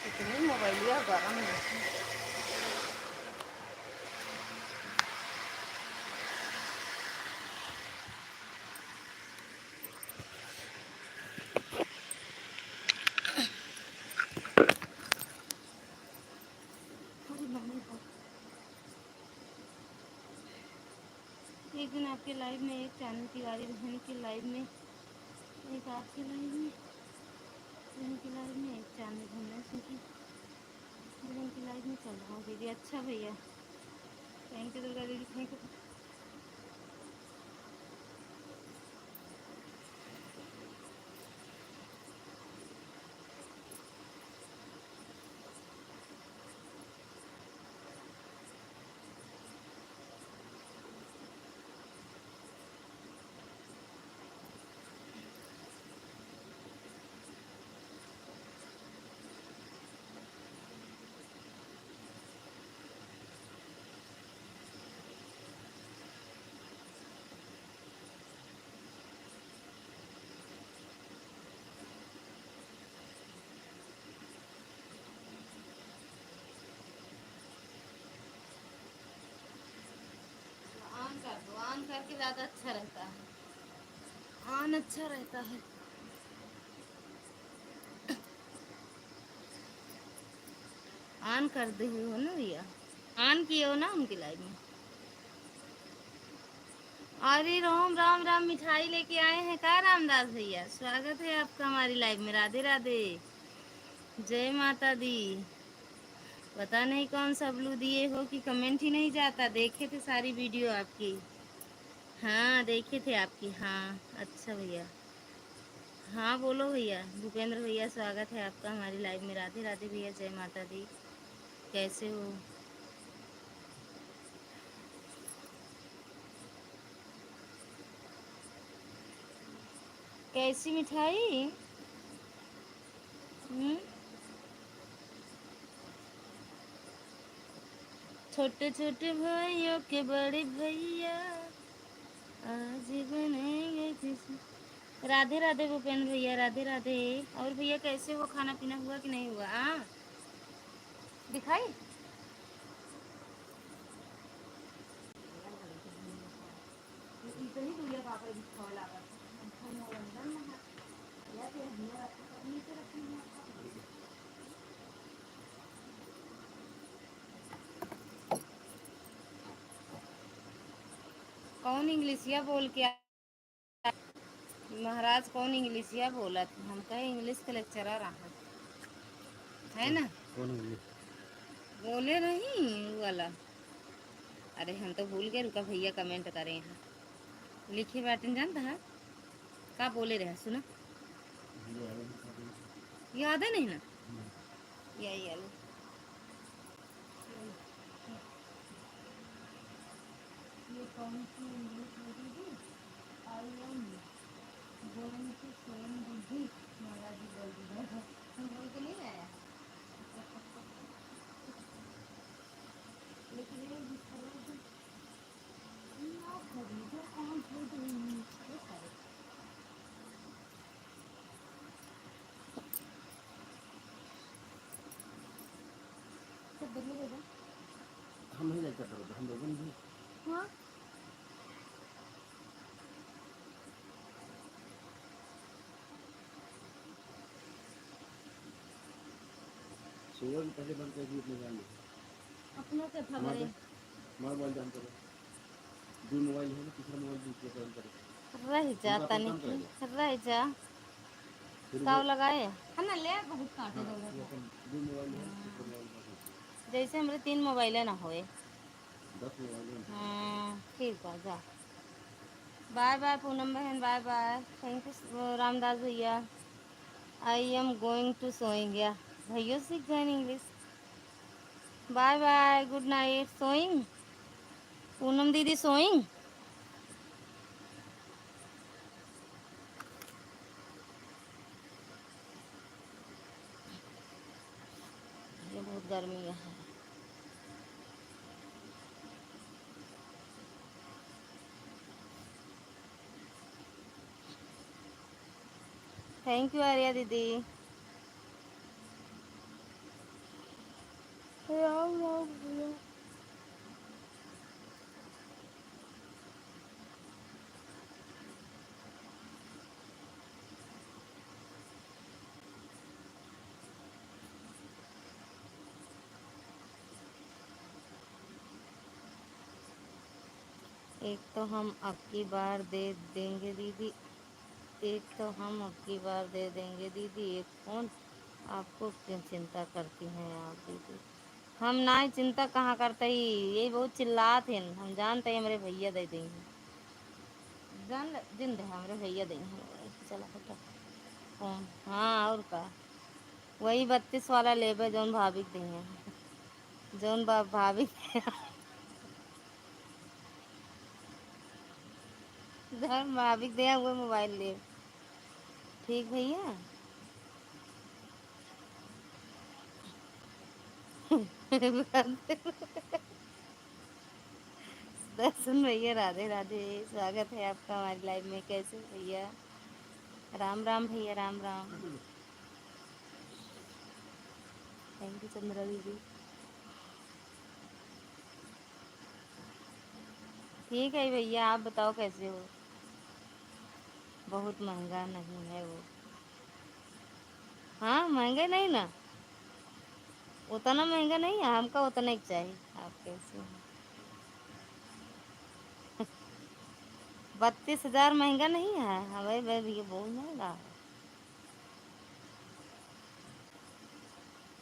इतनी मोबाइल गरम है। एक दिन आपके लाइव में एक चांदनी तिवारी बहन की लाइव में एक आपकी लाइव में बहन की लाइव में एक चांदनी बहन की बहन की लाइव में चल रहा हूँ दीदी। अच्छा भैया थैंक यू दुर्गा दीदी थैंक यू। ऑन करके ज़्यादा अच्छा रहता है ऑन अच्छा रहता है। ऑन कर दे हो ना भैया ऑन किए हो ना उनकी लाइव में। अरे राम राम राम मिठाई लेके आए हैं का रामदास भैया स्वागत है आपका हमारी लाइव में। राधे राधे जय माता दी। पता नहीं कौन सा ब्लू दिए हो कि कमेंट ही नहीं जाता। देखे थे सारी वीडियो आपकी। हाँ देखे थे आपकी। हाँ अच्छा भैया हाँ बोलो भैया। भूपेंद्र भैया स्वागत है आपका हमारी लाइव में। राधे राधे भैया जय माता दी कैसे हो। कैसी मिठाई छोटे छोटे भाइयों के बड़े भैया आज बनेंगे किसी। राधे राधे भूपेंद्र भैया राधे राधे। और भैया कैसे हो खाना पीना हुआ कि नहीं हुआ। दिखाई कौन इंग्लिशिया बोल के महाराज कौन इंग्लिशिया बोला था। हम कहे इंग्लिश का लेक्चरर रहा है ना। कौन बोले नहीं वो वाला। अरे हम तो भूल गए रुका भैया कमेंट करें यहाँ लिखे बैठे जानता है का बोले रहे सुना याद है नहीं ना यही आलू ये कौन सी इंग्लिश होती थी। I am going to send didi Maharaj जी बोल दी हम बोल के नहीं आया लेकिन ये खरीदो कौन सब बदले देगा हम नहीं लेकर हम लोगों ने हाँ सुबह भी पहले बंद कर दी अपने जान अपना क्या था मार बोल जान करो रह जा तनिक रह जा ताव लगाए है ना ले बहुत काटे जैसे हमारे 3 मोबाइल ना होए। ठीक बा जा बाय बाय पूनम बहन bye bye thank you Ramdas भैया। I am going to sowing या भैया सीख गए English. Bye bye good night sowing Poonam दीदी सोइंग। ये बहुत गर्मी है। थैंक यू आर्या दीदी। राम राम भैया। एक तो हम अब की बार दे देंगे दीदी। एक तो हम अब की बार दे देंगे दीदी एक फ़ोन। आपको क्यों चिंता करती हैं आप दीदी। हम ना ही चिंता कहाँ करते ही यही बहुत चिल्लाते हैं हम जानते हैं हमारे भैया दे देंगे। जान जिंद है हमारे भैया देंगे चला बेटा फ़ोन। हाँ और का वही 32 वाला लेबे जौन भाभी के देंगे जौन भाभी जौन भाभी के दें वो मोबाइल ले। ठीक भैया। दर्शन भैया राधे राधे स्वागत है आपका हमारी लाइफ में। कैसे भैया राम राम भैया राम राम। थैंक यू चंद्रा दीदी। ठीक है भैया आप बताओ कैसे हो। बहुत महंगा नहीं है वो। हाँ महंगे नहीं ना उतना महंगा नहीं है हमका उतना ही चाहिए। आप कैसे हो 32,000 महंगा नहीं है हमारे भैया बहुत महंगा है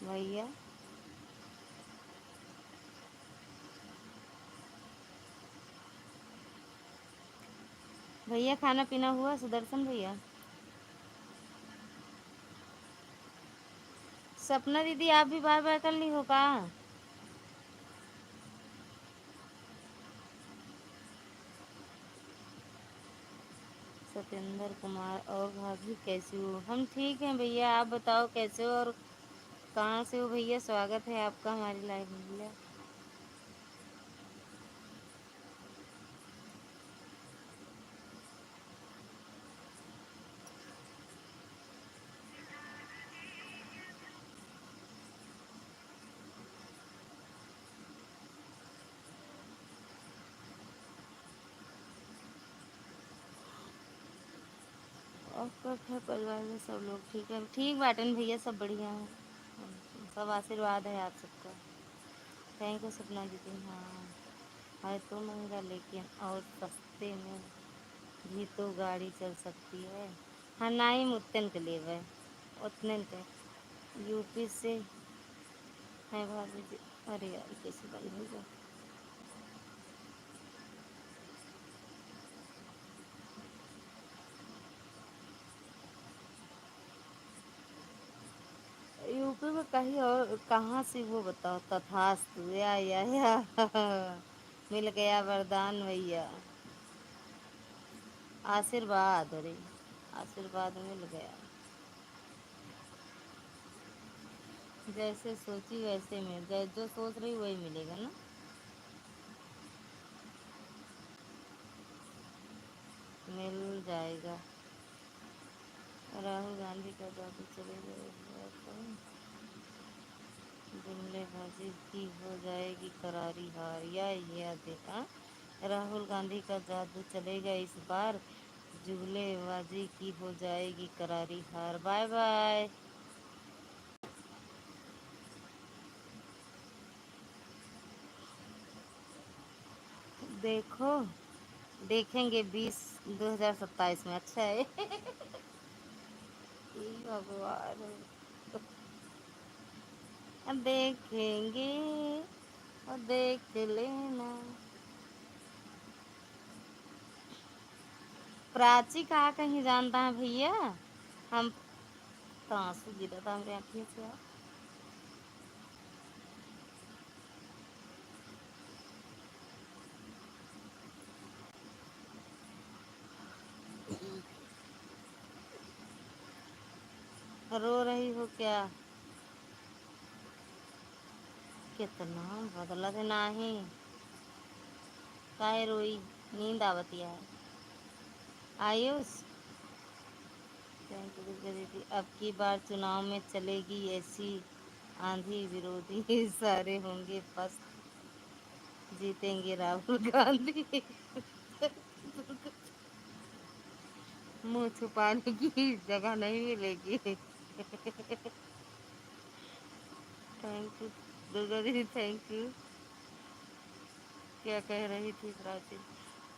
भैया। भैया खाना पीना हुआ सुदर्शन भैया। सपना दीदी आप भी बाय बाय कर ली हो का। सत्येंद्र कुमार और भाभी कैसे हो। हम ठीक हैं भैया आप बताओ कैसे हो और कहाँ से हो भैया। स्वागत है आपका हमारी लाइफ में भैया। और कब है परिवार में सब लोग ठीक है। ठीक बाटन भैया सब बढ़िया है। सब आशीर्वाद है आप सबका। थैंक यू सपना दीदी। हाँ है तो महंगा लेकिन और सस्ते में भी तो गाड़ी चल सकती है। हाँ ना ही उतने के लिए वह उतने के यूपी से है भाभी जी। अरे यार कैसे बंद हो गया। यूपी में कहीं और कहाँ से वो बताओ तथास्तु या मिल गया वरदान भैया। आशीर्वाद अरे आशीर्वाद मिल गया। जैसे सोची वैसे मिल जाए जो सोच रही वही मिलेगा ना। मिल जाएगा। राहुल गांधी का जादू चले जाएगा। जुमलेबाजी की हो जाएगी करारी हार या देखा। राहुल गांधी का जादू चलेगा इस बार। जुमलेबाजी की हो जाएगी करारी हार। बाय बाय। देखो देखेंगे 2027 में। अच्छा है। हे भगवान। देखेंगे और देख लेना। प्राची कहाँ कहीं जानता है भैया। हम तो आंसू गिरा था मेरे आँखों से यार। रो रही हो क्या। कितना बदला थे नाही। काहे रोई। नींद आवती है। आयुष थैंक यू दुर्गा दीदी। अब की बार चुनाव में चलेगी ऐसी आंधी, विरोधी सारे होंगे पस्त, जीतेंगे राहुल गांधी। मुंह छुपाने की जगह नहीं मिलेगी। थैंक यू दुर्गा दीदी, थैंक यू। क्या कह रही थी प्राची।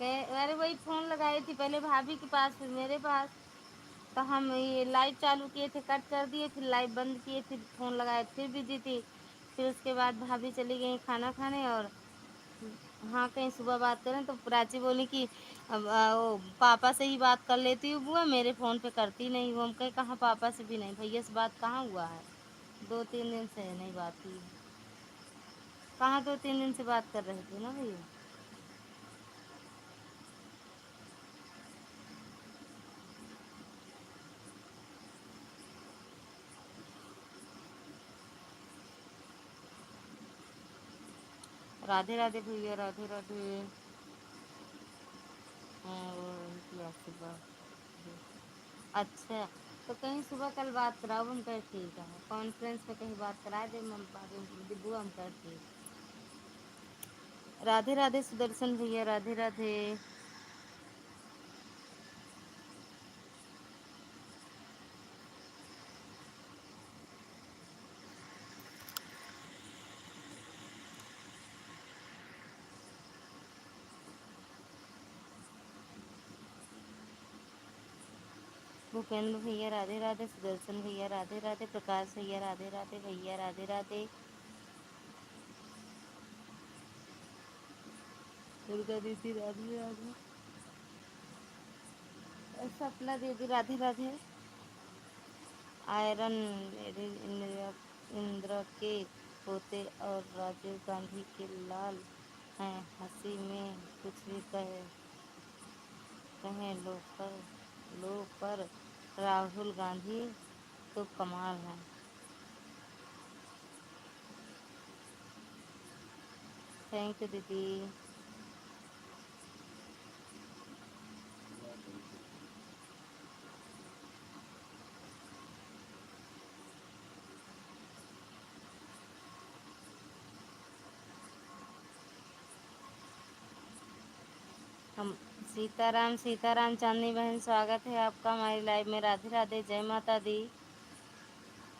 अरे वही फोन लगाई थी पहले भाभी के पास फिर मेरे पास। तो हम ये लाइव चालू किए थे, कट कर दिए, फिर लाइव बंद किए, फिर फ़ोन लगाए फिर बिजी थी। फिर उसके बाद भाभी चली गई खाना खाने। और हाँ कहीं सुबह बात करें तो प्राची बोली कि अब वो पापा से ही बात कर लेती हूँ बुआ, मेरे फ़ोन पे करती नहीं हूँ। हम कहे कहाँ पापा से भी नहीं, भैया से बात कहाँ हुआ है। 2-3 दिन से नहीं बात की। कहाँ 2-3 दिन से बात कर रहे थे ना भैया। राधे राधे भैया, राधे राधे। हाँ, वो उनकी आशीर्वाद। अच्छा तो कहीं सुबह कल बात कराओ। हम कहे ठीक है, कॉन्फ्रेंस में कहीं बात करा दे हम दिब्बू। हम कहे ठीक। राधे राधे सुदर्शन भैया, राधे राधे। भूपेंद्र भैया राधे राधे, सुदर्शन भैया राधे राधे, प्रकाश भैया राधे राधे, भैया राधे राधे, दुर्गा दीदी राधे राधे, सपना दीदी राधे राधे। आयरन लेडी इंदिरा के पोते और राजीव गांधी के लाल हैं। हंसी में कुछ भी कहें लो पर राहुल गांधी तो कमाल है। थैंक यू दीदी। हम सीताराम सीताराम, चांदनी बहन स्वागत है आपका हमारी लाइव में। राधे राधे, जय माता दी।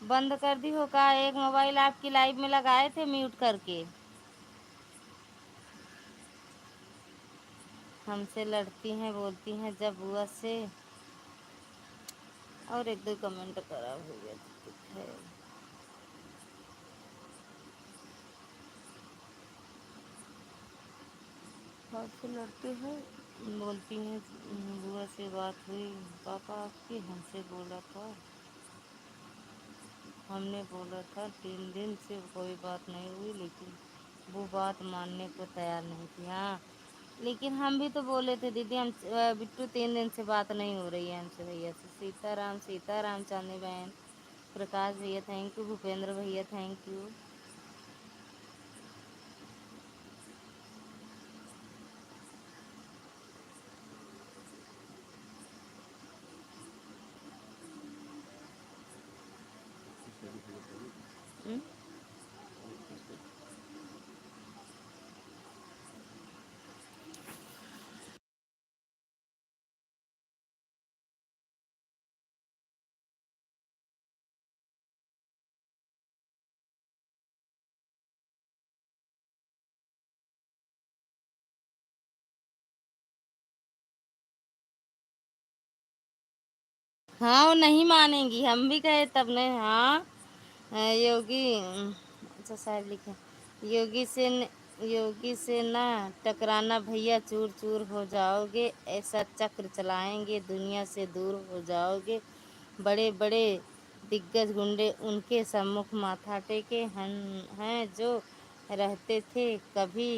बंद कर दी हो का। एक मोबाइल आपकी लाइव में लगाए थे म्यूट करके। हमसे लड़ती हैं बोलती हैं जब बुआ से। और एक दो कमेंट करा हुआ है। आपसे लड़ते हैं बोलती हैं। बुआ से बात हुई पापा आपकी, हमसे बोला था। हमने बोला था 3 दिन से कोई बात नहीं हुई, लेकिन वो बात मानने को तैयार नहीं थी। हाँ लेकिन हम भी तो बोले थे दीदी, हम बिट्टू 3 दिन से बात नहीं हो रही है हमसे भैया से। सीताराम सीताराम, चांदनी बहन, प्रकाश भैया थैंक यू, भूपेंद्र भैया थैंक यू। हाँ वो नहीं मानेंगी, हम भी कहे तब ने। हाँ योगी अच्छा साहब लिखे, योगी से योगी से ना टकराना भैया, चूर चूर हो जाओगे, ऐसा चक्र चलाएंगे दुनिया से दूर हो जाओगे। बड़े बड़े दिग्गज गुंडे उनके सम्मुख माथा टेके हैं जो रहते थे कभी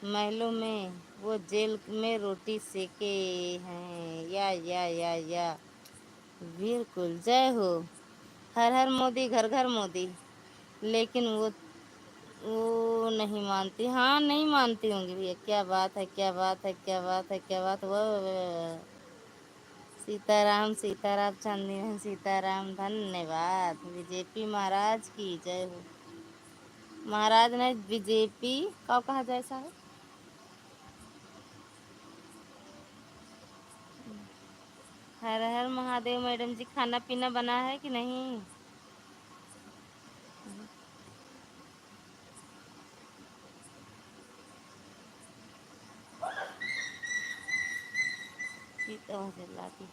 महलों में, वो जेल में रोटी सेके हैं। या बिल्कुल जय हो। हर हर मोदी, घर घर मोदी। लेकिन वो नहीं मानती। हाँ नहीं मानती होंगी भैया। क्या बात है, क्या बात है, क्या बात है, क्या बात। वो सीताराम सीताराम, चांदनी बहन सीताराम, धन्यवाद। बीजेपी महाराज की जय हो। महाराज ने बीजेपी का कहा जाए साहब। हर हर महादेव। मैडम जी खाना पीना बना है कि नहीं? लाती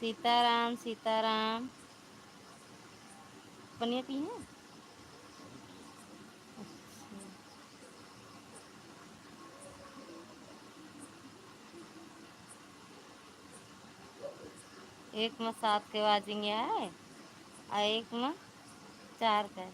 सीताराम सीताराम। पनिया पी है। एक में 7 के बाजेंगे है और एक में 4 का।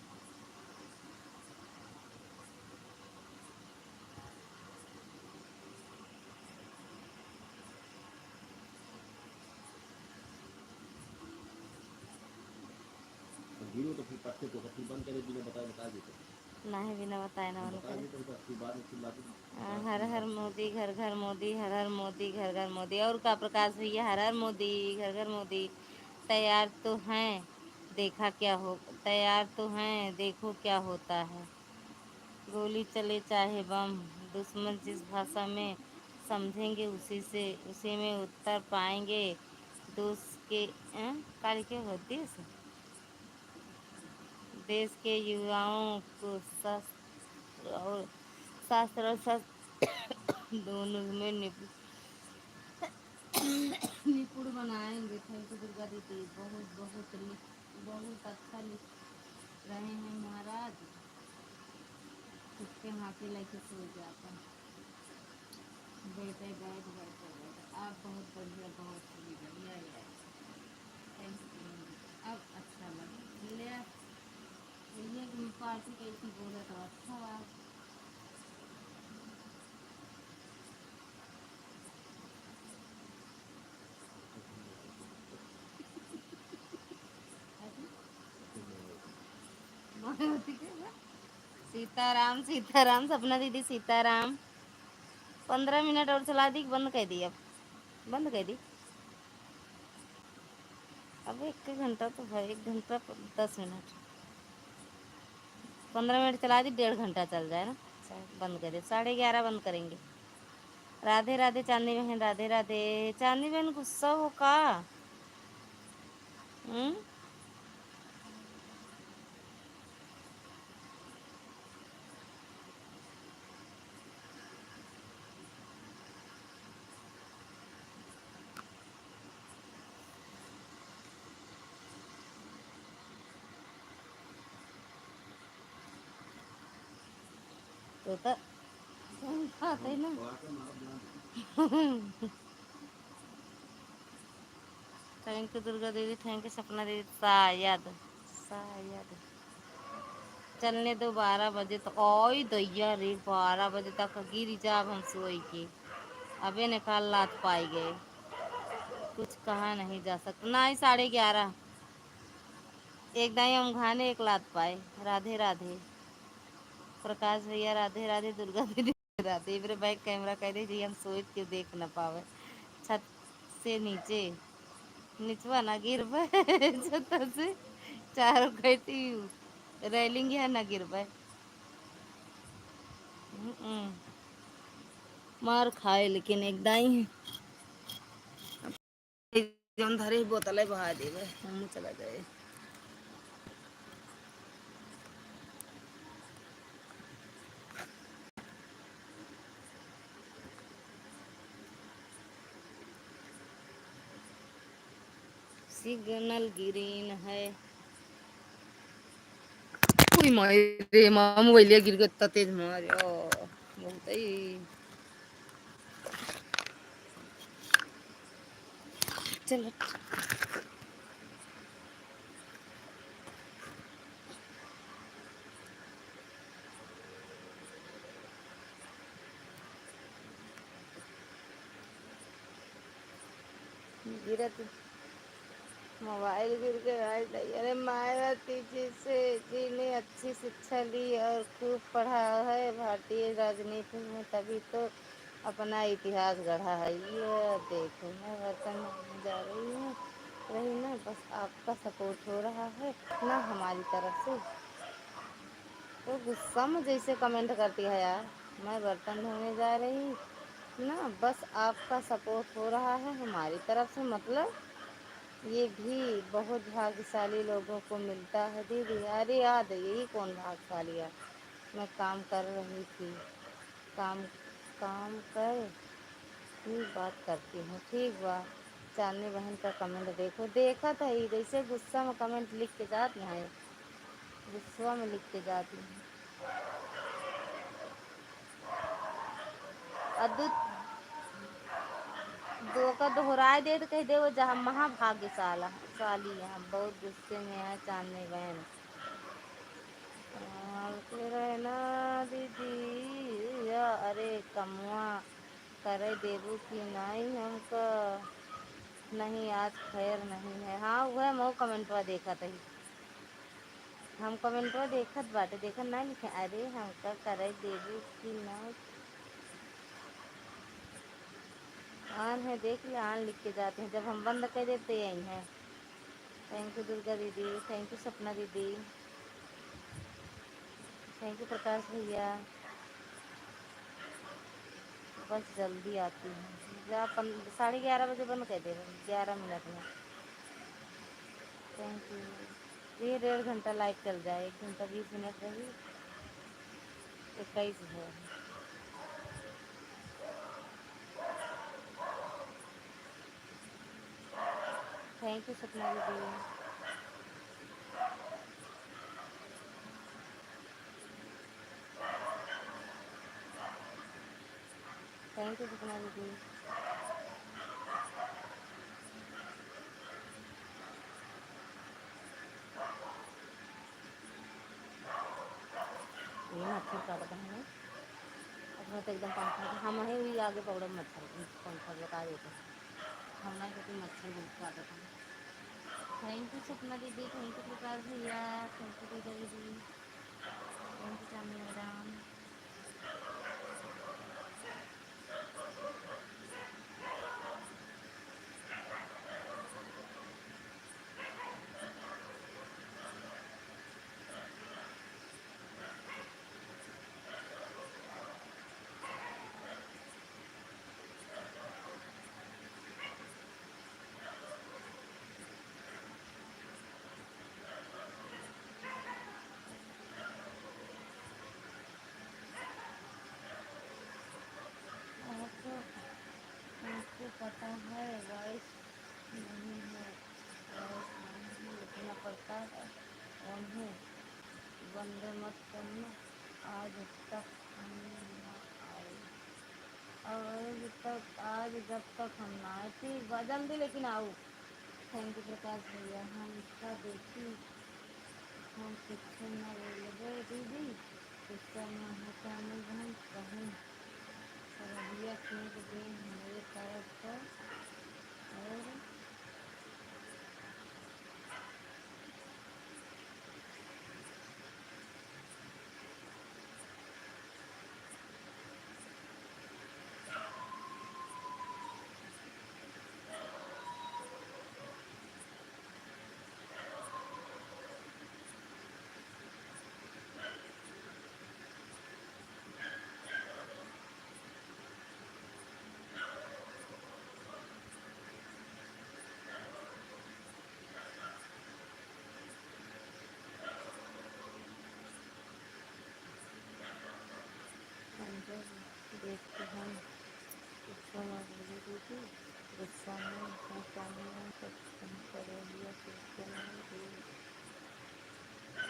तो फिर पट्टे तो फिर बंद करे बिना बताए बता देते नहीं, बिना बताए ना बंद करे। हर हर मोदी, घर घर मोदी, हर हर मोदी, घर घर मोदी। और का प्रकाश भैया, हर हर मोदी, घर घर मोदी। तैयार तो हैं, देखा क्या हो, तैयार तो हैं, देखो क्या होता है। गोली चले चाहे बम, दुश्मन जिस भाषा में समझेंगे उसी में उत्तर पाएंगे। दोष के कार्य के होती है देश के युवाओं को शास्त्र और दोनों में निपुण बनाएंगे। थैंक यू दुर्गा दीदी, बहुत बहुत बहुत अच्छा लिख रहे हैं महाराज। उसके हाथी लेके सो जाता बैठे बैठ बैठे बैठे। आप बहुत बढ़िया, बहुत बढ़िया। Thank U. अब अच्छा लगा ये पार्टी कैसी बोला तो अच्छा बात। सीताराम सीताराम, सपना दीदी सीताराम। 15 मिनट और चला दी, बंद कर दी। अब बंद कर दी। अब 1 घंटा तो है, 1 घंटा 10 मिनट। 15 मिनट चला दी, 1.5 घंटा चल जाए ना। बंद करे 11:30 बंद करेंगे। राधे राधे चांदनी बहन, राधे राधे। चांदनी बहन गुस्सा हो का? हम्म। तो खाते ना। थैंक यू दुर्गा दीदी, थैंक यू सपना दीदी। शायद चलने दो 12 बजे तो ओई दैया रे, 12 बजे तक गिर जाब हम सोई के। अबे निकाल लात पाई गए, कुछ कहा नहीं जा सकता ना ही। 11:30 एक दाई हम घाने एक लात पाए। राधे राधे प्रकाश भैया, राधे राधे दुर्गा दीदी, राधे। मेरे बैक कैमरा कह दे जी हम सोच के देख न पावे। छत से नीचे निचवा ना गिर पाए। छत से चारों कहती रेलिंग है ना गिर पाए। मार खाए लेकिन एक दाई जौन धरे बोतल बहा देवे हम चला जाए। सिग्नल ग्रीन है। कोई मारे माँ मोबाइल गिर गया, इतना तेज मारे बहुत ही। चलो गिरा तो मोबाइल गिर गया। अरे माया जी से जी ने अच्छी शिक्षा ली और खूब पढ़ा है भारतीय राजनीति में, तभी तो अपना इतिहास गढ़ा है। ये देखो मैं बर्तन धोने जा रही हूँ, रही ना, बस आपका सपोर्ट हो रहा है ना हमारी तरफ से। तो गुस्सा में जैसे कमेंट करती है यार। मैं बर्तन धोने जा रही ना, बस आपका सपोर्ट हो रहा है हमारी तरफ से, मतलब ये भी बहुत भाग्यशाली लोगों को मिलता है दीदी। अरे याद है, यही कौन भाग्यशाली है। मैं काम कर रही थी, काम काम कर ही बात करती हूँ, ठीक बा। चांदनी बहन का कमेंट देखो, देखा था ही जैसे गुस्सा में कमेंट लिख के जाती हैं, गुस्सा में लिख के जाती हैं। अद्भुत दो का दोहराए दे तो कह दे वो जहाँ महाभाग्यशाला शाली है, बहुत गुस्से में है चांदनी बहन। के रहना दीदी या अरे कमुआ करे देबू कि नहीं हमका, नहीं आज खैर नहीं है। हाँ वह मैं कमेंटवा देखा था, हम कमेंटवा देखत बाटे, देखत नहीं लिखे। अरे हमका करे देबू कि नहीं, आन है देख ले, आन लिख के जाते हैं, जब हम बंद कर देते यही हैं। थैंक यू दुर्गा दीदी, थैंक यू सपना दीदी, थैंक यू प्रकाश भैया। बस जल्दी आती हूँ, जा 11:30 बजे बंद कर दे, 11 मिनट में। Thank U. ये 1.5 घंटा लाइव चल जाए, 1 घंटा 20 मिनट रही, 21 है। थैंक यू सपना दीदी, थैंक यू सपना दीदी। ये मच्छर काटता है ना, अपना तो एकदम पंखा हम है वही आगे पकड़ो मच्छर, पंखा लगा देते हैं हमारे, क्योंकि मच्छर बहुत काटता है। थैंक यू सपना दीदी, थैंक यू प्रकाश भैया, थैंक यू दीदी दीदी, थैंक यू चांदी मैडम। आपको आपको पता है वॉइस नहीं है, वॉइस नहीं लिखना पड़ता है, उन्हें बंदे मत करना। आज तक हम ना आए, आज जब तक हम ना आए, ठीक बा जल्दी लेकिन आओ। थैंक यू प्रकाश भैया। हम इसका देखी, हम पीछे न बोले दीदी, गुस्सा न हो चांदी बहन, कहीं सरहदिया फेंक दें हमारे तरफ पर। और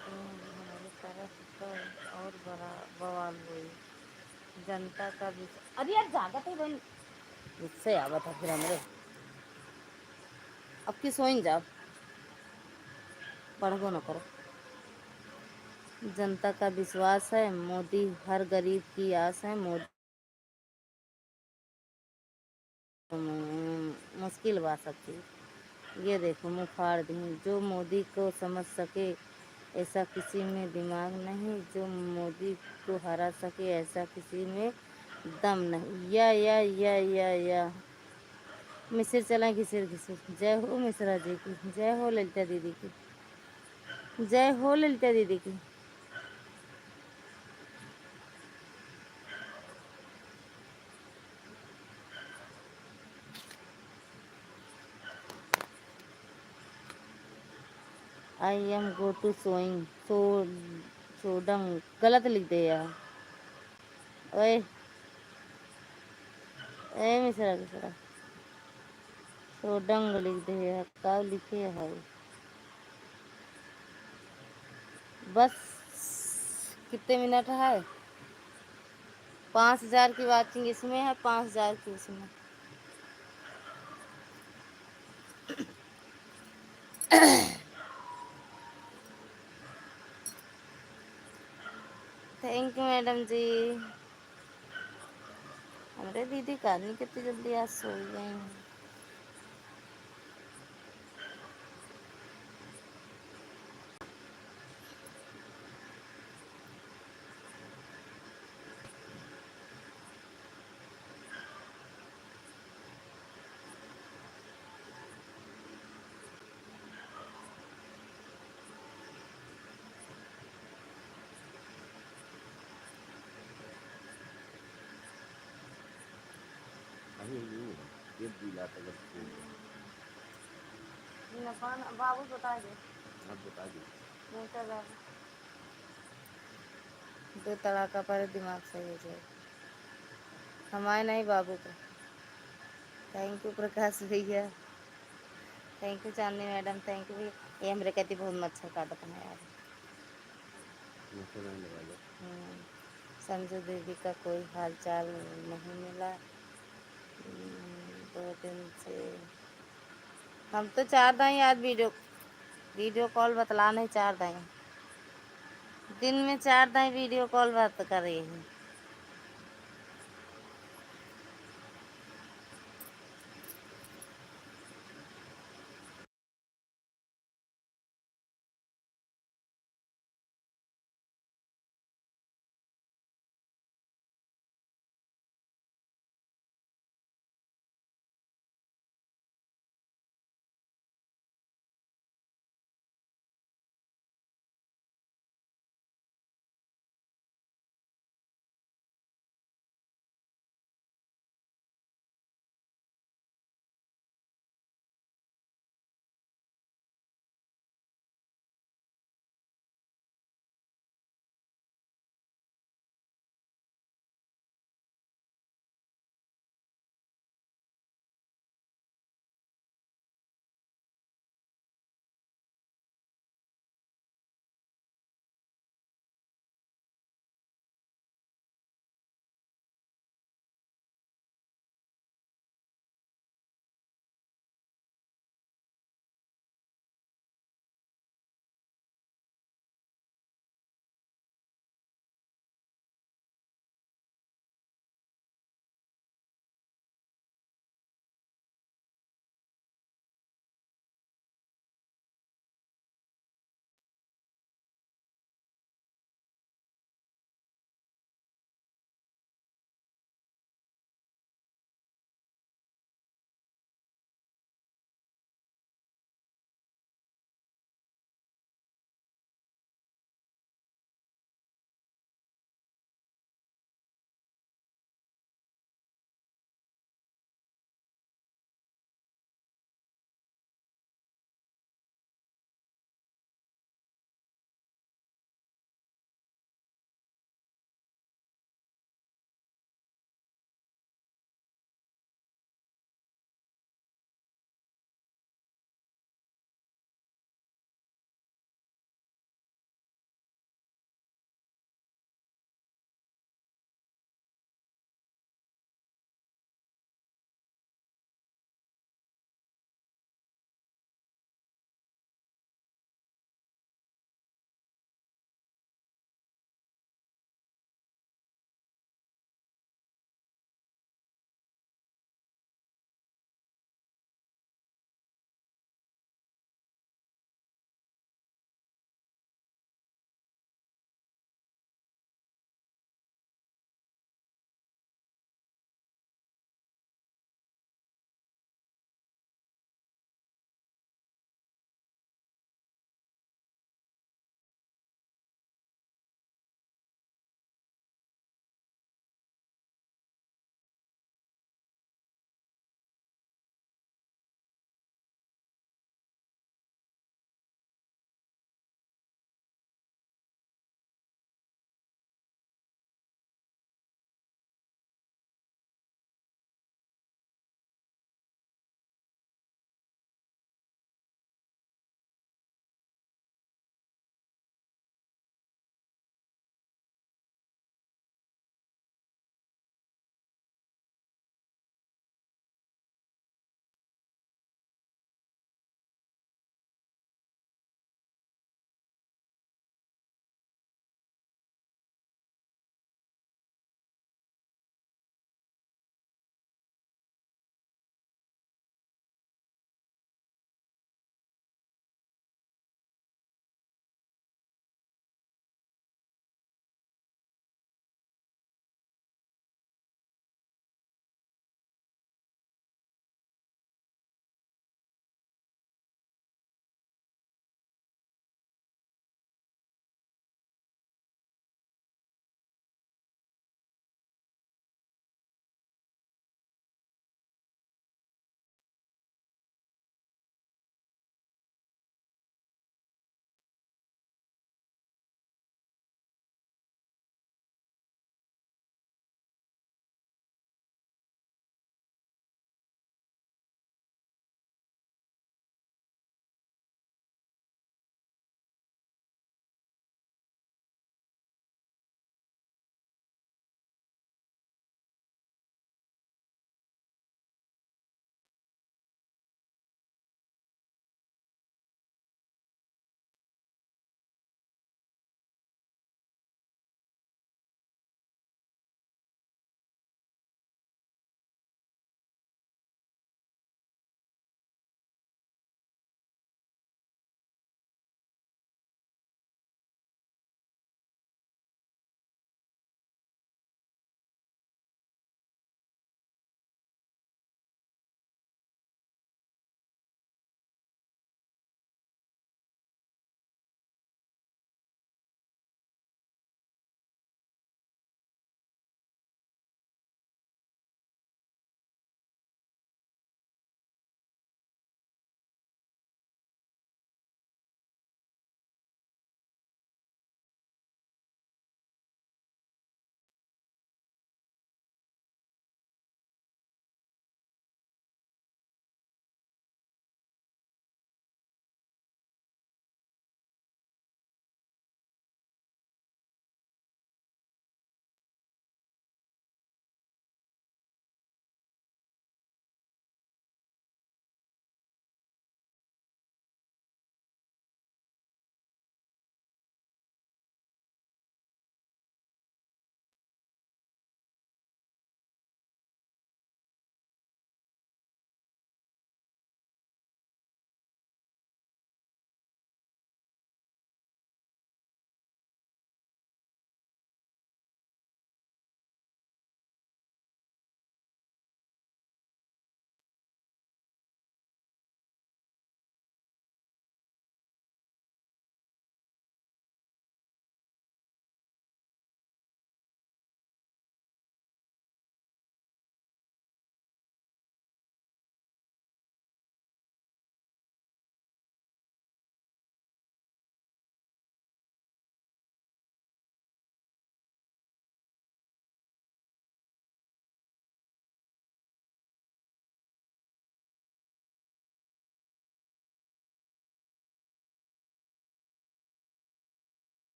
हमारे तरफ तो और बड़ा बवाल हुई जनता का भी। अरे यार जागत है बहन, गुस्से आवत है फिर हमरे। अब की सोइन जाओ, पढ़बो न करो। जनता का विश्वास है मोदी हर गरीब की आस है मोदी। मुश्किल बात सब चीज़। ये देखो मुँह फाड़ दी। जो मोदी को समझ सके ऐसा किसी में दिमाग नहीं, जो मोदी को हरा सके ऐसा किसी में दम नहीं। या मिसिर चला घिसिर घिसिर। जय हो मिश्रा जी की, जय हो ललिता दीदी की, जय हो ललिता दीदी की। आई एम गो टू सोइंग सोडंग गलत लिख दे यार। ओए ए मिश्रा मिश्रा सोडंग लिख दे यार, का लिखे है। बस कितने मिनट है? 5000 की वाचिंग इसमें है, 5000 की उसमें। थैंक यू मैडम जी। हमारे दीदी का नहीं कितनी जल्दी आज सो गए हैं। बाबू बता दे, बता दे। दो तड़ाका पर दिमाग सही हो जाए। हमारे नहीं बाबू को। थैंक यू प्रकाश भैया, थैंक यू चांदनी मैडम, थैंक यू भैया। ये हमरे कहती बहुत मच्छर काटत है यार। संजू दीदी का कोई हाल चाल नहीं मिला 2 दिन से। हम तो चार दाई आज वीडियो कॉल बतला नहीं, चार दाई दिन में 4 दाई वीडियो कॉल बात कर रही है।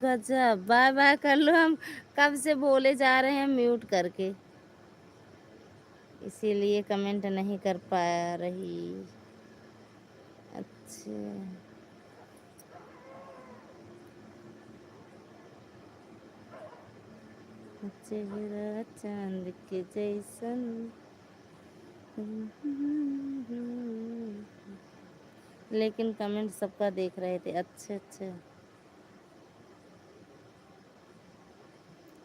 गजब, बाय बाय कर लो। हम कब से बोले जा रहे हैं म्यूट करके, इसीलिए कमेंट नहीं कर पा रही। अच्छा, चेहरा चांद के जैसन। लेकिन कमेंट सबका देख रहे थे। अच्छा अच्छा,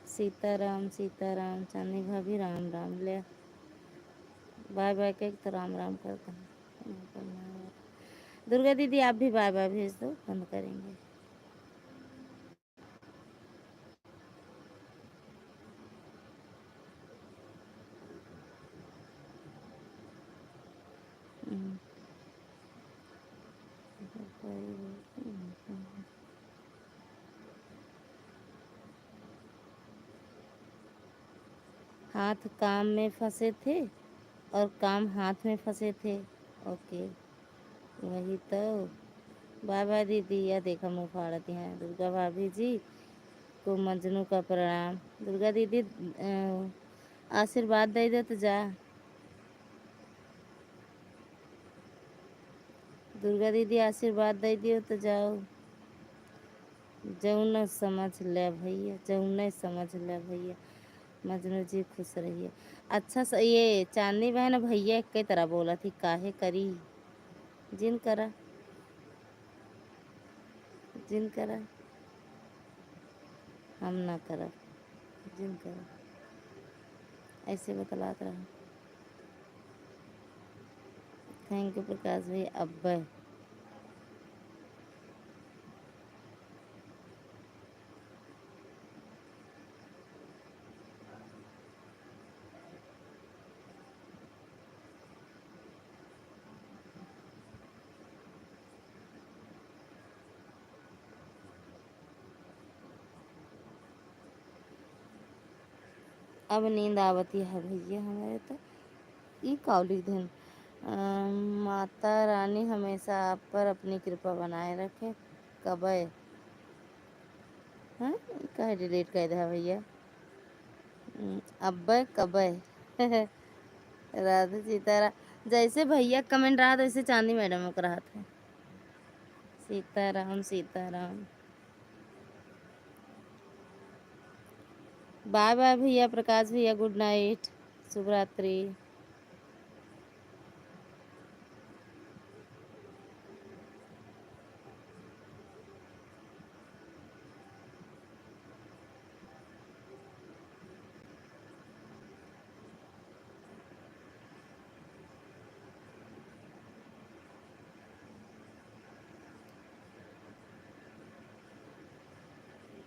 सीताराम सीताराम, चांदनी भाभी राम राम। ले बाय बाय के तो राम राम करता हूँ। दुर्गा दीदी आप भी बाय बाय भेज दो, बंद करेंगे। हाथ काम में फंसे थे और काम हाथ में फंसे थे। ओके, वही तो। बाय बाय दीदी। यह देखा मुँह फाड़ती हैं दुर्गा भाभी जी को मजनू का प्रणाम। दुर्गा दीदी आशीर्वाद दे दे तो जा। दुर्गा दीदी आशीर्वाद दे दियो तो जाओ। जौन समझ ले भैया, जौन समझ ले भैया। मजनू जी खुश रहिए। अच्छा ये चांदनी बहन भैया के तरह बोला थी, काहे करी जिन करा, जिन करा हम ना करा, जिन करा ऐसे बतलात रहा। थैंक यू प्रकाश भाई। अब्बे अब नींद आवती है भैया हमारे तो। ई काउली धन। माता रानी हमेशा आप पर अपनी कृपा बनाए रखे। कबे हैं कहे डिलीट कर दे भैया। अब्बे कबे राधे सीताराम। जैसे भैया कमेंट रहा था वैसे चांदी मैडम को रहा था। सीताराम सीताराम। बाय बाय भैया प्रकाश भैया, गुड नाइट, शुभ रात्रि।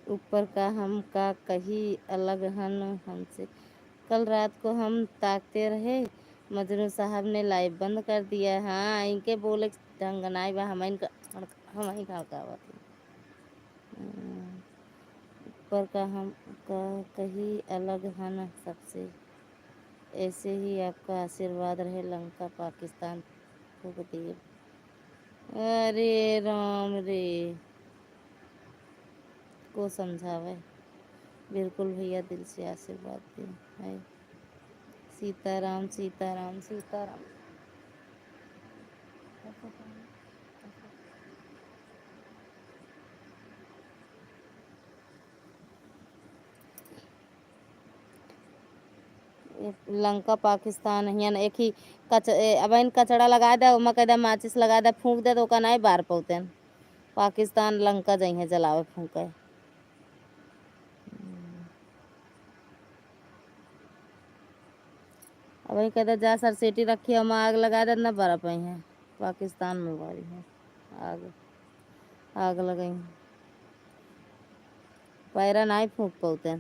ऊपर का हम का कहीं अलग हन हमसे। कल रात को हम ताकते रहे, मजनू साहब ने लाइव बंद कर दिया। हाँ इनके बोले ढंग नाई बा, हम इनका हम ही का ऊपर का हम का कहीं अलग हन सबसे। ऐसे ही आपका आशीर्वाद रहे, लंका पाकिस्तान फूक दिए। अरे राम रे को समझावे। बिल्कुल भैया, दिल से आशीर्वाद दे है। सीताराम सीताराम सीताराम। लंका पाकिस्तान हियन एक ही अब इन कचड़ा लगा दे, उमा कह दे माचिस लगा दे, फूंक दे तो ओका नहीं बार पौते। पाकिस्तान लंका जइहे जलावे फूंके। अब वही कहते जा सरसेटी रखी हम आग लगा दे न बरा पाई है। पाकिस्तान में बारी है आग, आग लगाई पैरा नहीं फूंक पौते।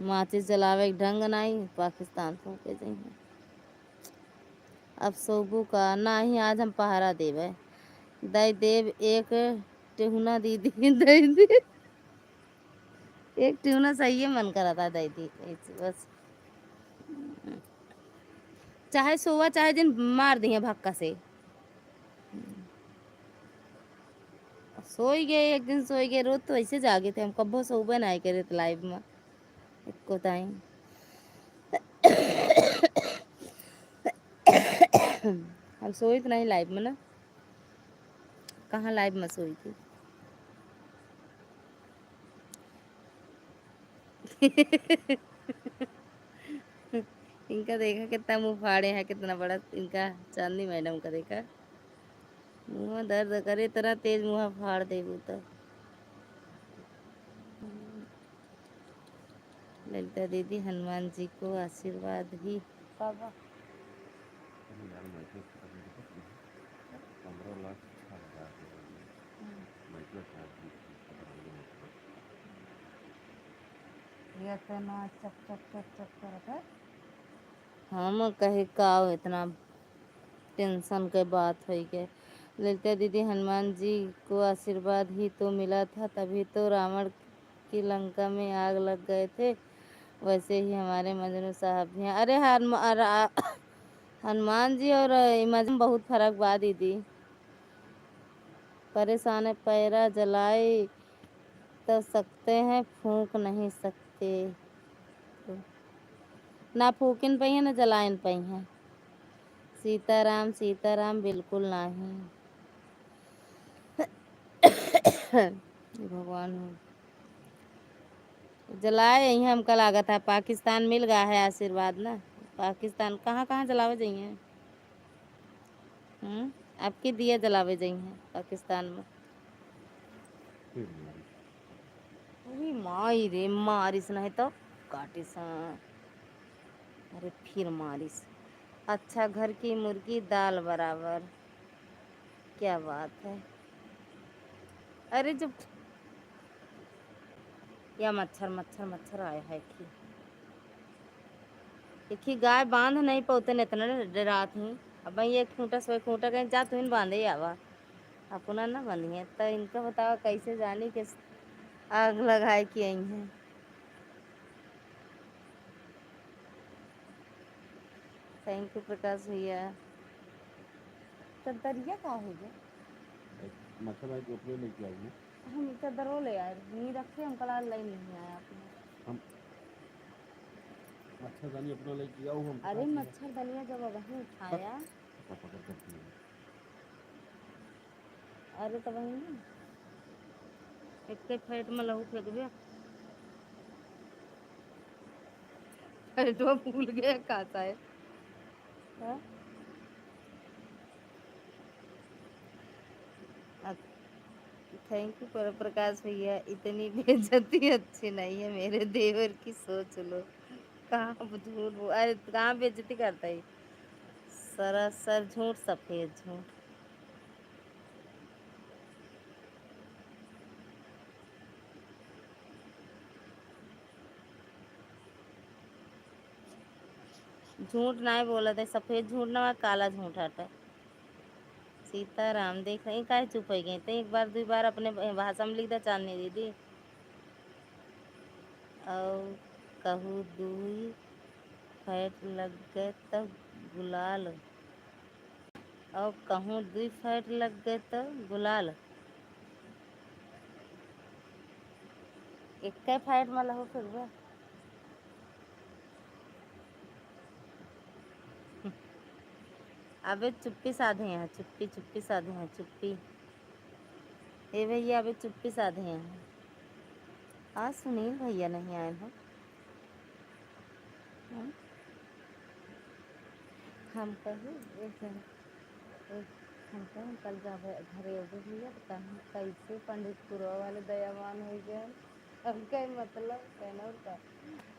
माचिस जलावे के ढंग नहीं, पाकिस्तान फूके जाइए। अब सोबू का ना ही आज हम पहारा देवे। दई देव एक टेहुना दीदी दई दी एक टेहुना सही है मन करा था दई दी बस। चाहे सोवा चाहे दिन मार दिए भक्का से। सोई गए एक दिन, सोई गए, रोज तो ऐसे जागे थे हम, कब्बो सोबे नहीं करे थे लाइव में एको टाइम। हम सोई तो नहीं लाइव में ना, कहाँ लाइव में सोई थी। इनका देखा कितना मुंह फाड़े हैं, कितना बड़ा इनका, चांदनी मैडम का देखा, मुंह दर्द करे, इतना तेज मुंह फाड़ दे वो तो। ललिता दीदी हनुमान जी को आशीर्वाद ही बाबा। ये तो ना चक चक चक चक करत है। हम कहे का इतना टेंशन के बात हो गए। ललिता दीदी हनुमान जी को आशीर्वाद ही तो मिला था, तभी तो रावण की लंका में आग लग गए थे। वैसे ही हमारे मजनू साहब भी हैं। अरे हनुमान जी और इमाम में बहुत फर्क बा दीदी। परेशान है, पैरा जलाए तो सकते हैं, फूंक नहीं सकते तो। ना फूकिन पई है ना जलाइन पई है। सीताराम सीताराम बिल्कुल नहीं। भगवान हो जलाए यही हमका लागत है, पाकिस्तान मिल गया है आशीर्वाद ना। पाकिस्तान कहाँ कहाँ जलावे जाइए, आपके दिया जलावे जाइए पाकिस्तान में। अरे माई रे मारिस नहीं तो काटिस। अरे फिर मारिस। अच्छा घर की मुर्गी दाल बराबर, क्या बात है। अरे जब या मच्छर मच्छर मच्छर आया है कि देखी गाय बांध नहीं पाते न इतना डरात ही। अब ये खूंटा सोए खूंटा कहीं जा तुम बांधे आवा अपना ना बंधिए तो इनका बताओ कैसे जानी कि आग लगाए कि आई है। थैंक यू प्रकाश भैया। चदरिया का हो गया मतलब भाई गोपरे लेके आई हम चदरों ले आए नहीं रखे, हम कल लाई नहीं आया आपने। हम मच्छरदानी अपना लेके आओ हम। अरे मच्छरदानियाँ जब वहीं उठाया, पकड़ करती है। अरे तो वहीं ना एक फेट में लहू फेंक दिया, फेटवा फूल गया खाता है। थैंक यू पर प्रकाश भैया, इतनी बेइज्जती अच्छी नहीं है, मेरे देवर की सोच लो। कहाँ झूठ अरे कहाँ बेइज्जती करता है, सरासर झूठ सफेद झूठ। झूठ ना बोला था, सफेद झूठ ना काला झूठ हटा। सीताराम देख रही काहे चुप हो गई थे, एक बार दो बार अपने भाषा में लिख दा चांदनी दीदी। और कहूँ दुई फैट लग गए तब गुलाल, और कहूँ दुई फैट लग गए तब गुलाल। एक फैट में लहो फिर बा। अबे चुप्पी साधे हैं, चुप्पी चुप्पी साधे हैं, चुप्पी। ए भैया अबे चुप्पी साधे हैं। आज सुनील भैया नहीं आए हैं। हम कहे हम कहें कल जब घरे अबे भैया तो कहें कैसे पंडितपुरा वाले दयावान हो गए। हम कहे मतलब कहना का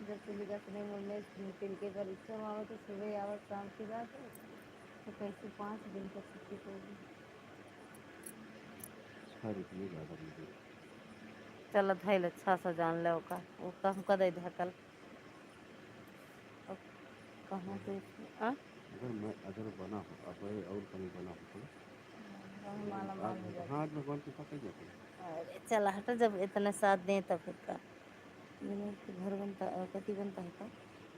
जब तुलिका सुने मुड़ने तिनके परीक्षा में आवे तो सुबह आवत शाम की बात है, तो कैसे 5 दिन तक छुट्टी होगी। चल धैल अच्छा सा जान ले ओका हमका दे दे कल। कहाँ से अगर बना हो अब और कहीं बना हो तो हाथ में कौन सी पकड़ जाती है। अरे चल हटा, जब इतने साथ दें तो फिर का घर बनता कति बनता है का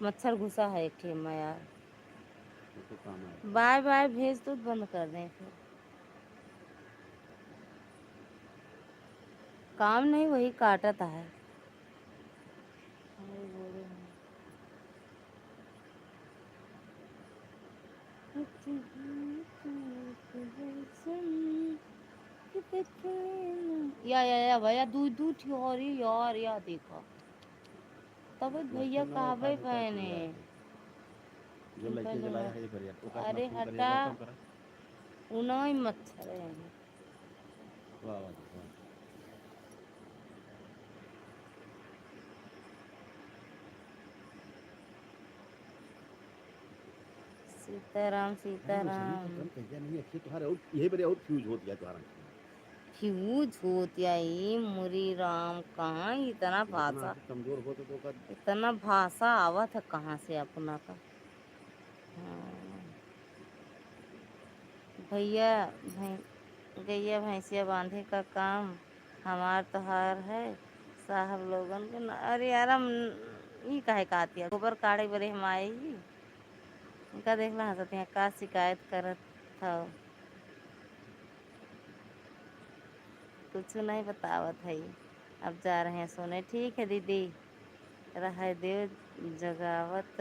मच्छर घुसा है एक ठे में यार। बाय बाय भेज तो बंद कर दें फिर। काम नहीं, वही काटता है। या भैया दूध दूध ठियोरी यार, या देखो तब भैया कहावे पहने जो लड़के के लाया है ये करिया वो का अरे फोन करिया हटा, वो काम करा। उना ही मच्छर है। वाह वाह वाह। सीताराम अरे वो शरीर का सीताराम। काम कहिया नहीं अच्छी तुम्हारे और यही बड़े और फ्यूज होती है तुम्हारा। फ्यूज होतिया मुरी राम, कहाँ इतना जितना भाषा, आदमी कमजोर हो तो का इतना भाषा आवत है कहाँ से अपना का। हाँ। भैया गैया भैंसिया बांधे का काम हमार तोहार है साहब लोगन के अरे यार हम ई काहे कहती है, गोबर काढ़े बरे हम आए ही इनका देखला हंसते हैं का शिकायत करत था, कुछ नहीं बतावत है। अब जा रहे हैं सोने, ठीक है दीदी, रह देव जगावत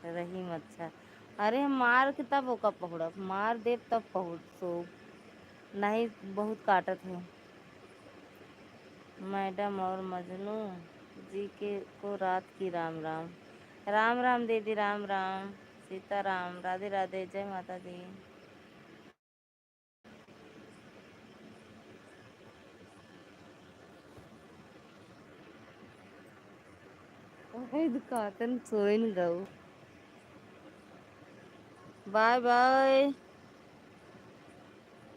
रही मच्छर। अरे हम मार के तब ओका पहुड़ब, मार देव तब पहुड़ सो नहीं, बहुत काटत है। मैडम और मजनू जी के को रात की राम राम। राम राम दीदी, राम राम, सीता राम, राधे राधे, जय माता दी। दुकान सोइन गऊ। बाय बाय,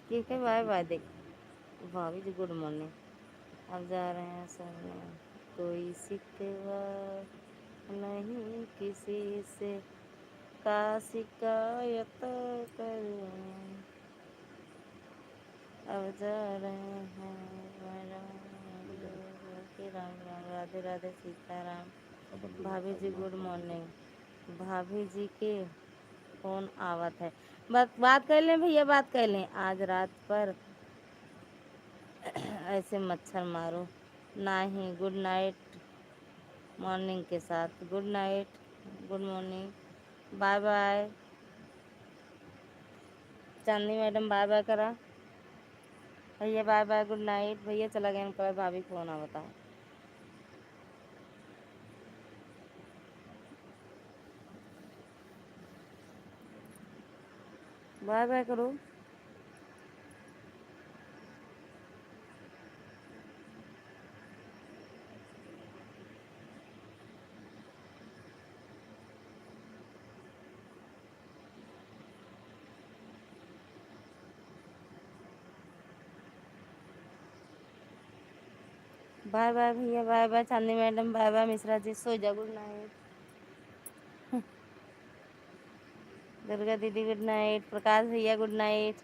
ठीक है बाय बाय। देख भाभी जी गुड मॉर्निंग, अब जा रहे हैं सोने, कोई शिकवा नहीं किसी से, का शिकायत करूं, अब जा रहे हैं राम राम, राधे राधे, सीताराम। भाभी जी गुड मॉर्निंग, भाभी जी के फोन आवत है, बात कर लें भैया, बात कर लें। आज रात पर ऐसे मच्छर मारो नहीं, गुड नाइट मॉर्निंग के साथ, गुड नाइट, गुड मॉर्निंग, बाय बाय। चांदनी मैडम बाय बाय करा, भैया बाय बाय, गुड नाइट। भैया चला गया इनका, भाभी फोन आ बताओ, बाय बाय करो। बाय बाय भैया, बाय बाय चांदनी मैडम, बाय बाय मिश्रा जी, सो जा, गुड नाइट। दुर्गा दीदी गुड नाइट, प्रकाश भैया गुड नाइट।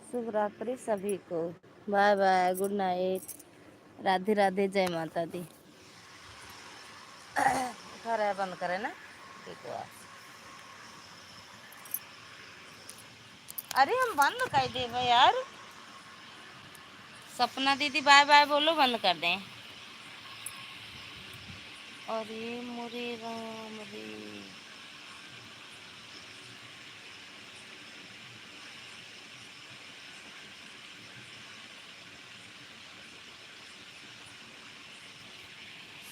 शुभ रात्रि सभी को, बाय bye, good night, Radhe Radhe, जय माता दी। घर बंद करे ना, ठीक है। अरे हम बंद कर देवे यार, सपना दीदी बाय बाय बोलो, बंद कर दें। अरे मोरे राम रे,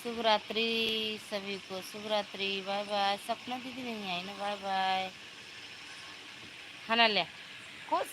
शुभ रात्रि सभी को, शुभ रात्रि, बाय बाय। सपना दीदी नहीं आई ना, बाय बाय। खाना ले कुछ